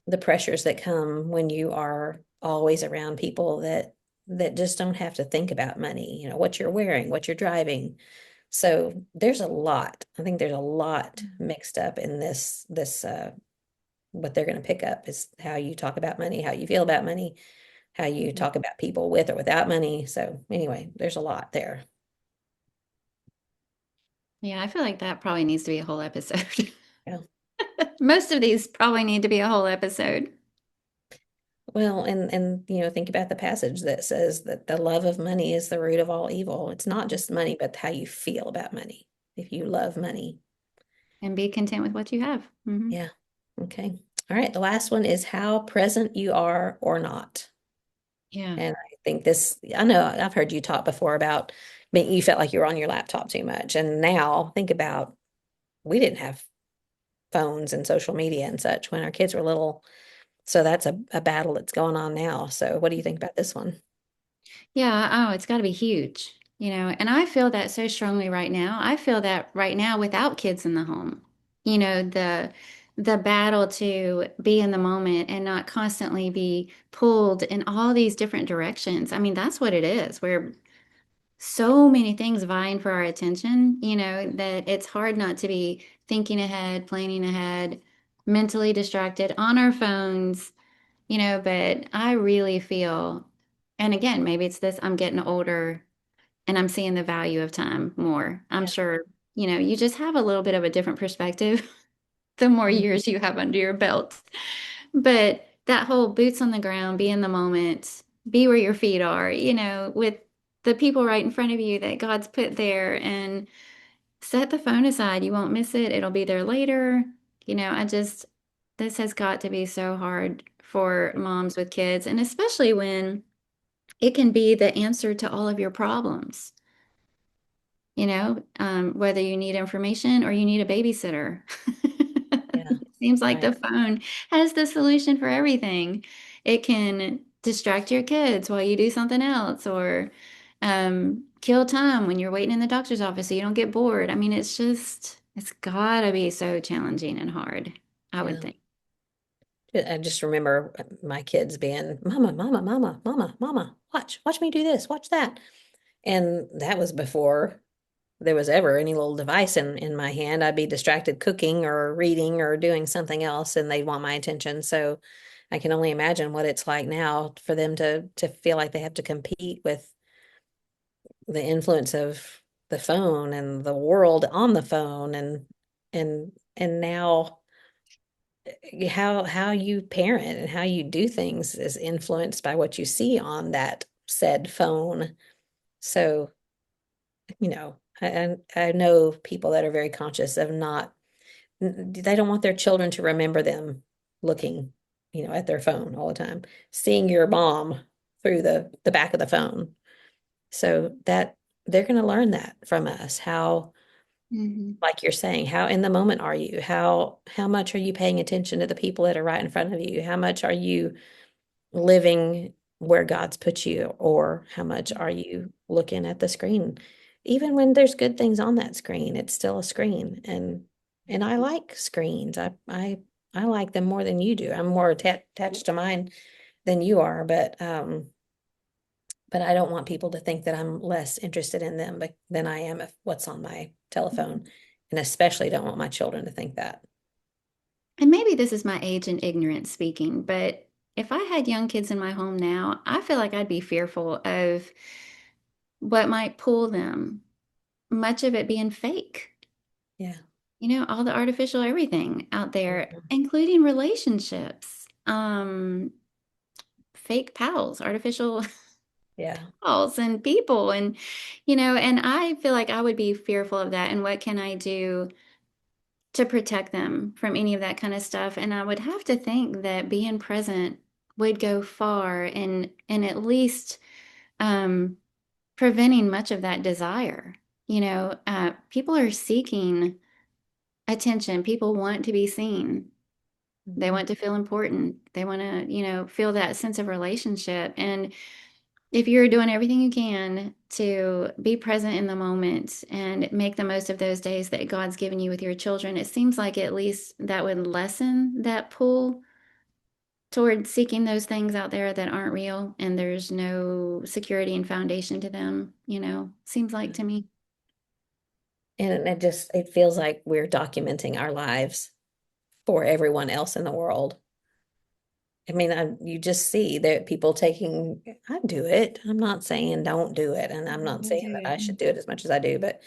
the pressures that come when you are always around people that just don't have to think about money, what you're wearing, what you're driving. So there's a lot. I think there's a lot mixed up in this what they're going to pick up is how you talk about money, how you feel about money, how you talk about people with or without money. So anyway, there's a lot there. Yeah, I feel like that probably needs to be a whole episode. Yeah. Most of these probably need to be a whole episode. Well, and think about the passage that says that the love of money is the root of all evil. It's not just money, but how you feel about money. If you love money. And be content with what you have. Yeah. Okay. All right. The last one is how present you are or not. Yeah. And I think this, I know I've heard you talk before about being, you felt like you were on your laptop too much. And now think about, we didn't have phones and social media and such when our kids were little. So that's a battle that's going on now. So what do you think about this one? Yeah, oh, it's got to be huge, and I feel that so strongly right now. I feel that right now without kids in the home. The battle to be in the moment and not constantly be pulled in all these different directions. I mean, that's what it is. We're so many things vying for our attention, that it's hard not to be thinking ahead, planning ahead, mentally distracted on our phones, but I really feel, and again, maybe it's this, I'm getting older and I'm seeing the value of time more. I'm Yeah. sure, you just have a little bit of a different perspective the more Mhm. years you have under your belt. But that whole boots on the ground, be in the moment, be where your feet are, with the people right in front of you that God's put there, and set the phone aside. You won't miss it. It'll be there later. This has got to be so hard for moms with kids, and especially when it can be the answer to all of your problems, whether you need information or you need a babysitter. Yeah. It seems like Right. the phone has the solution for everything. It can distract your kids while you do something else, or kill time when you're waiting in the doctor's office so you don't get bored. I mean, it's gotta be so challenging and hard, I would Yeah. think. I just remember my kids being, Mama, Mama, Mama, Mama, Mama, watch me do this, watch that. And that was before there was ever any little device in my hand. I'd be distracted cooking or reading or doing something else, and they'd want my attention. So I can only imagine what it's like now for them to feel like they have to compete with the influence of the phone and the world on the phone and now how you parent and how you do things is influenced by what you see on that said phone. So, I know people that are very conscious of not, they don't want their children to remember them looking, at their phone all the time, seeing your mom through the back of the phone. So that they're going to learn that from us. How, Hmm. like you're saying, how in the moment are you? How much are you paying attention to the people that are right in front of you? How much are you living where God's put you, or how much are you looking at the screen? Even when there's good things on that screen, it's still a screen. And I like screens. I like them more than you do. I'm more attached to mine than you are, but I don't want people to think that I'm less interested in them than I am if what's on my telephone. And especially don't want my children to think that. And maybe this is my age and ignorance speaking, but if I had young kids in my home now, I feel like I'd be fearful of what might pull them, much of it being fake. Yeah. All the artificial everything out there, Mhm. including relationships, fake pals, artificial Yeah. pals and people. And I feel like I would be fearful of that. And what can I do to protect them from any of that kind of stuff? And I would have to think that being present would go far in at least um, preventing much of that desire. People are seeking attention. People want to be seen. They Mhm. want to feel important. They want to, feel that sense of relationship. And if you're doing everything you can to be present in the moment and make the most of those days that God's given you with your children, it seems like at least that would lessen that pull toward seeking those things out there that aren't real and there's no security and foundation to them, seems like to me. And it feels like we're documenting our lives for everyone else in the world. I mean, you just see that people taking, I do it. I'm not saying don't do it, and I'm not Don't saying do that it. I should do it as much as I do, but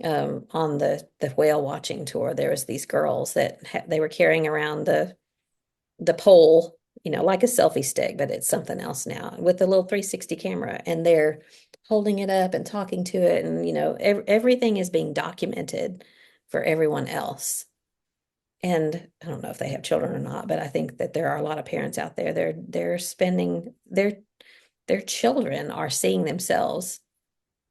on the whale watching tour, there was these girls that they were carrying around the pole, like a selfie stick, but it's something else now with the little 360 camera, and they're holding it up and talking to it, and everything is being documented for everyone else. And I don't know if they have children or not, but I think that there are a lot of parents out there. They're spending their children are seeing themselves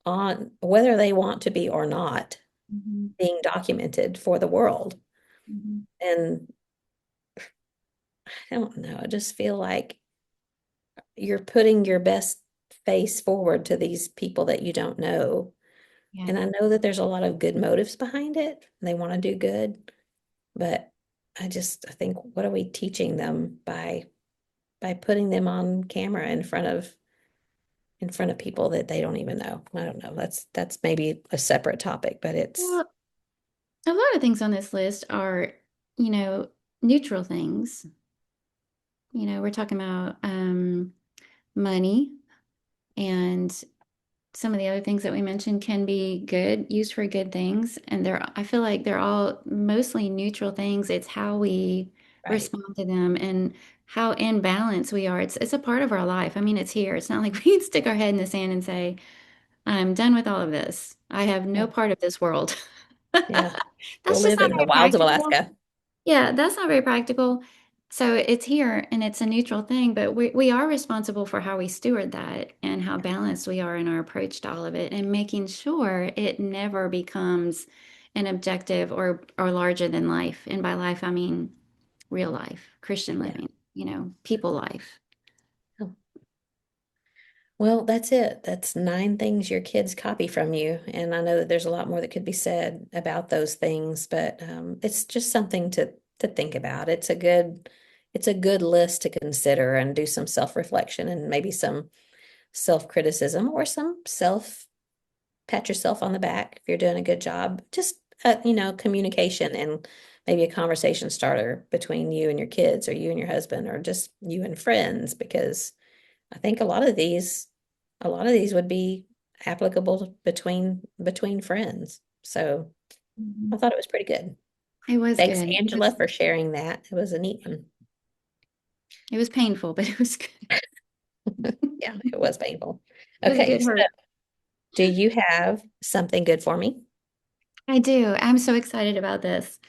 on whether they want to be or not Mhm. being documented for the world. Mhm. And I don't know, I just feel like you're putting your best face forward to these people that you don't know. Yeah. And I know that there's a lot of good motives behind it. They want to do good, but I think what are we teaching them by putting them on camera in front of people that they don't even know? I don't know. That's maybe a separate topic, but it's Well, a lot of things on this list are, you know, neutral things. We're talking about money, and some of the other things that we mentioned can be good, used for good things. And I feel like they're all mostly neutral things. It's how we right. respond to them and how in balance we are. It's a part of our life. I mean, it's here. It's not like we can stick our head in the sand and say, I'm done with all of this. I have no Yeah. part of this world. Yeah. Go That's just live not in the very wilds of practical. Alaska. Yeah, that's not very practical. So it's here and it's a neutral thing, but we are responsible for how we steward that and how balanced we are in our approach to all of it and making sure it never becomes an objective or larger than life. And by life, I mean real life, Christian Yeah. living, people life. Oh, well, that's it. That's 9 things your kids copy from you. And I know that there's a lot more that could be said about those things, but it's just something to think about. It's a good list to consider and do some self-reflection and maybe some self-criticism or some pat yourself on the back if you're doing a good job. Just communication and maybe a conversation starter between you and your kids or you and your husband or just you and friends, because I think a lot of these would be applicable between friends. So I Mhm. thought it was pretty good. It was Thanks, good. Angela, for sharing that. It was a neat one. It was painful, but it was good. Yeah, it was painful. It was a Okay, good so hurt. do you have something good for me? I do. I'm so excited about this.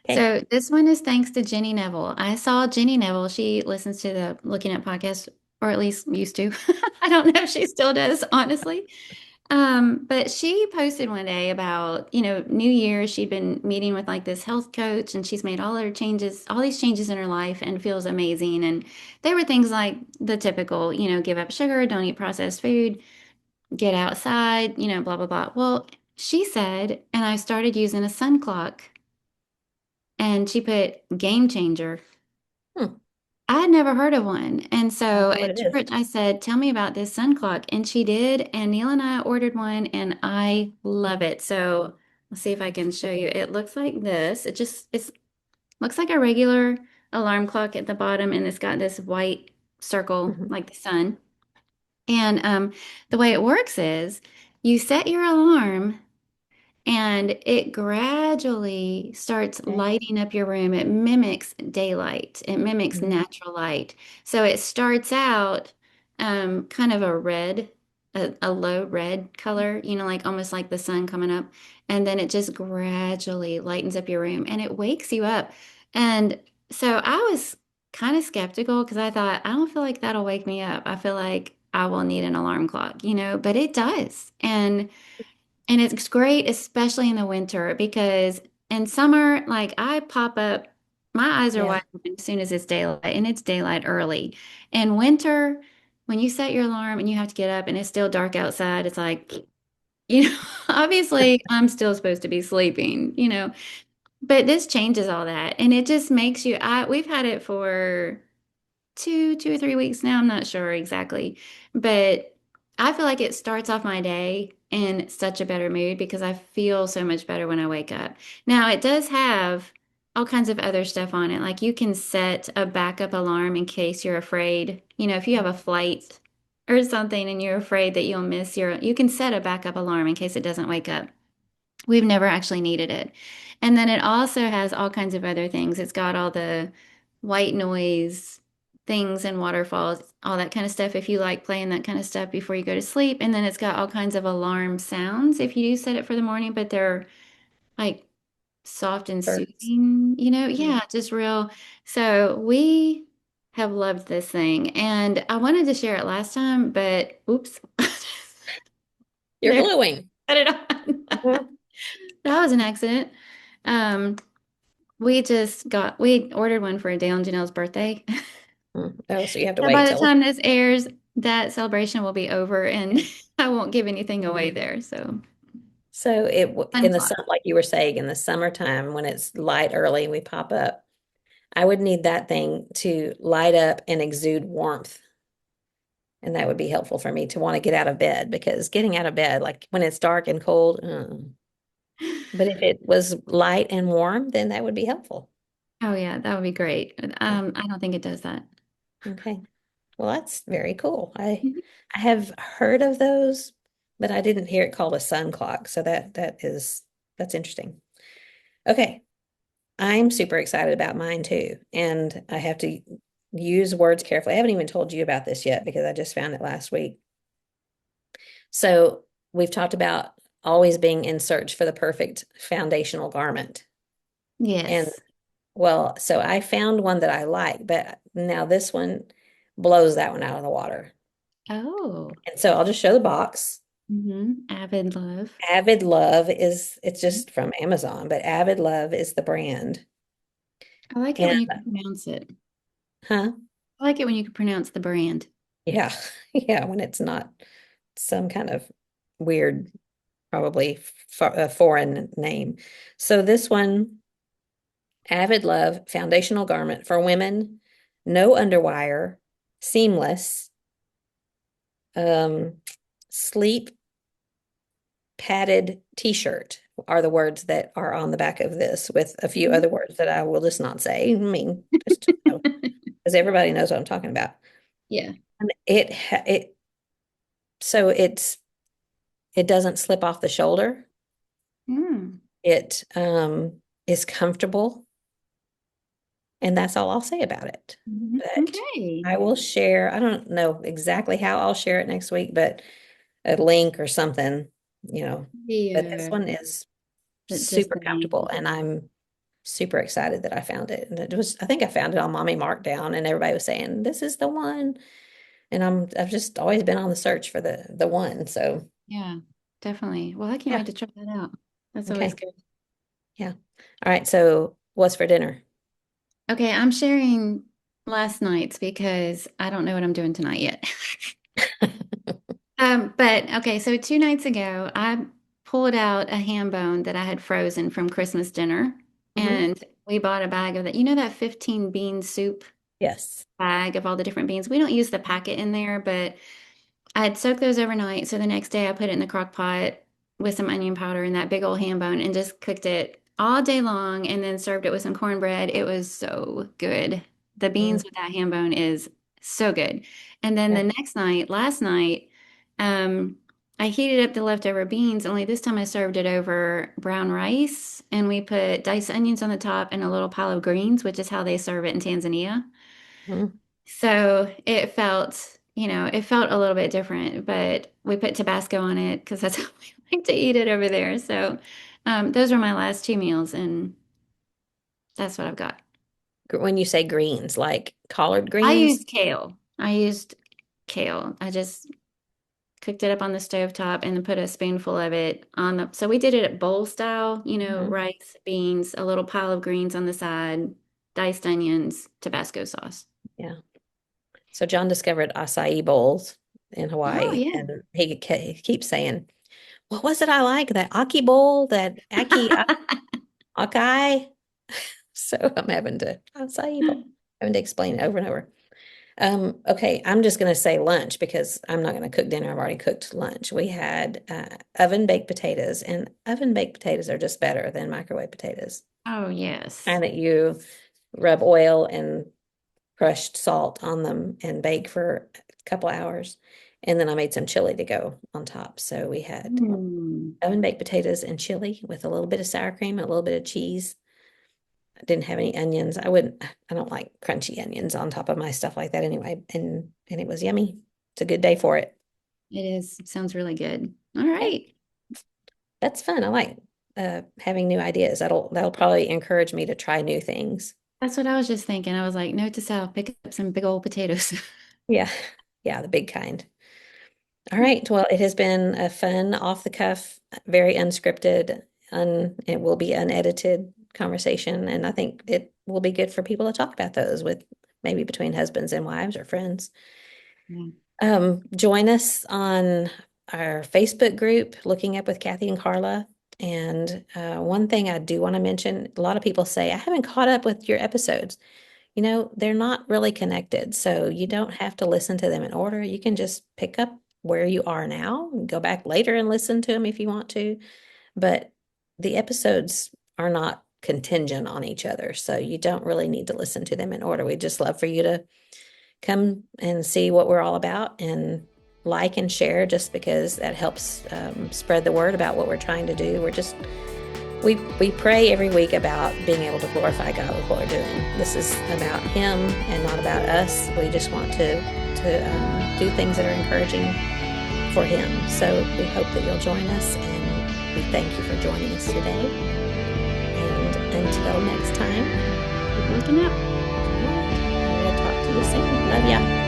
Okay. So this one is thanks to Jenny Neville. I saw Jenny Neville. She listens to the Looking At podcast, or at least used to. I don't know if she still does, honestly. But she posted one day about, New Year. She'd been meeting with like this health coach, and she's made all these changes in her life, and feels amazing. And they were things like the typical, give up sugar, don't eat processed food, get outside, blah blah blah. Well, she said, and I started using a sun clock, and she put game changer. Hmm. I had never heard of one. And I don't so know what at it is. church, I said, tell me about this sun clock. And she did. And Neil and I ordered one, and I love it. So let's see if I can show you. It looks like this. It looks like a regular alarm clock at the bottom, and it's got this white circle Mhm. like the sun. And the way it works is you set your alarm and it gradually starts Okay. lighting up your room. It mimics daylight. It mimics Mhm. natural light. So it starts out kind of a low red color, like almost like the sun coming up. And then it just gradually lightens up your room and it wakes you up. And so I was kind of skeptical because I thought, I don't feel like that'll wake me up. I feel like I will need an alarm clock, but it does. And it's great, especially in the winter, because in summer, like I pop up, my eyes are Yeah. wide open as soon as it's daylight, and it's daylight early. In winter, when you set your alarm and you have to get up and it's still dark outside, it's like, obviously I'm still supposed to be sleeping. But this changes all that. And it just makes we've had it for 2 or 3 weeks now. I'm not sure exactly, but I feel like it starts off my day in such a better mood because I feel so much better when I wake up. Now, it does have all kinds of other stuff on it. Like you can set a backup alarm in case you're afraid, if you have a flight or something and you're afraid that you'll miss you can set a backup alarm in case it doesn't wake up. We've never actually needed it. And then it also has all kinds of other things. It's got all the white noise things and waterfalls, all that kind of stuff if you like playing that kind of stuff before you go to sleep. And then it's got all kinds of alarm sounds if you do set it for the morning, but they're like soft and Birds. soothing, you know? Mm. Yeah, just real. So we have loved this thing. And I wanted to share it last time, but oops. You're There, glowing. cut it on. Mhm. That was an accident. Um, we ordered one for Dale and Janelle's birthday. Mm. Oh, so you have to So wait by the till. time this airs, that celebration will be over and I won't give anything away there. So So fun in the sun, time. like you were saying, in the summertime when it's light early, we pop up. I would need that thing to light up and exude warmth. And that would be helpful for me to want to get out of bed because getting out of bed, like when it's dark and cold, but if it was light and warm, then that would be helpful. Oh yeah, that would be great. Yeah. I don't think it does that. Okay. Well, that's very cool. I Mhm. I have heard of those, but I didn't hear it called a sun clock. So that's interesting. Okay. I'm super excited about mine too. And I have to use words carefully. I haven't even told you about this yet because I just found it last week. So we've talked about always being in search for the perfect foundational garment. And Yes. well, so I found one that I like, but now this one blows that one out of the water. Oh. And so I'll just show the box. Avid love. Avid Love it's just from Amazon, but Avid Love is the brand. I like it And when you can pronounce it. huh? I like it when you can pronounce the brand. Yeah. Yeah, when it's not some kind of weird, probably a foreign name. So this one, Avid Love foundational garment for women, no underwire, seamless, um, sleep padded t-shirt are the words that are on the back of this with a few Mhm. other words that I will just not say. I mean, just because everybody knows what I'm talking about. Yeah. And it so it doesn't slip off the shoulder. Mm. It is comfortable, and that's all I'll say about it. But Okay. I will share, I don't know exactly how I'll share it next week, but a link or something, you know. But this Yeah. one is Just super the comfortable, name. and I'm super excited that I found it. And I think I found it on Mommy Markdown, and everybody was saying, this is the one. And I've just always been on the search for the one. So Yeah, definitely. Well, I can't yeah. wait to try that out. That's always Okay. good. Yeah. All right. So what's for dinner? Okay, I'm sharing last night's because I don't know what I'm doing tonight yet. But okay, so 2 nights ago, I pulled out a ham bone that I had frozen from Christmas dinner, Hmm. and we bought a bag of that. You know that 15 bean soup Yes. bag of all the different beans? We don't use the packet in there, but I had soaked those overnight, so the next day I put it in the crock pot with some onion powder and that big old ham bone and just cooked it all day long and then served it with some cornbread. It was so good. The Mm, beans with that ham bone is so good. And then yeah. the next night, last night, um, I heated up the leftover beans, only this time I served it over brown rice and we put diced onions on the top and a little pile of greens, which is how they serve it in Tanzania. Mm. So it felt, it felt a little bit different, but we put Tabasco on it because that's how we like to eat it over there. So those were my last two meals, and that's what I've got. When you say greens, like collard I greens? used kale. I used kale. I just cooked it up on the stove top and then put a spoonful of it on the. So we did it at bowl style, Hmm. rice, beans, a little pile of greens on the side, diced onions, Tabasco sauce. Yeah. So John discovered acai bowls in Oh, Hawaii, yeah. and he keeps saying, "What was it I like? That aki bowl, that acai." So I'm having to acai bowl, having to explain it over and over. Okay, I'm just going to say lunch because I'm not going to cook dinner. I've already cooked lunch. We had oven baked potatoes, and oven baked potatoes are just better than microwave potatoes. Oh, yes. And that you rub oil and crushed salt on them and bake for a couple hours. And then I made some chili to go on top. So we had Mm. oven baked potatoes and chili with a little bit of sour cream and a little bit of cheese. I didn't have any onions. I don't like crunchy onions on top of my stuff like that anyway. And it was yummy. It's a good day for it. It is. Sounds really good. All Yeah, right. that's fun. I like having new ideas. That'll probably encourage me to try new things. That's what I was just thinking. I was like, note to self, pick up some big old potatoes. Yeah. Yeah, the big kind. All right. Well, it has been a fun, off the cuff, very unscripted, it will be unedited conversation. And I think it will be good for people to talk about those with maybe between husbands and wives or friends. Yeah. Join us on our Facebook group, Looking Up with Kathy and Carla. And one thing I do want to mention, a lot of people say, I haven't caught up with your episodes. They're not really connected. So you don't have to listen to them in order. You can just pick up where you are now and go back later and listen to them if you want to. But the episodes are not contingent on each other. So you don't really need to listen to them in order. We just love for you to come and see what we're all about and like and share just because that helps spread the word about what we're trying to do. We pray every week about being able to glorify God with what we're doing. This is about Him and not about us. We just want to do things that are encouraging for Him. So we hope that you'll join us, and we thank you for joining us today. And until next time, Keep looking up. we'll talk to you soon. Love ya.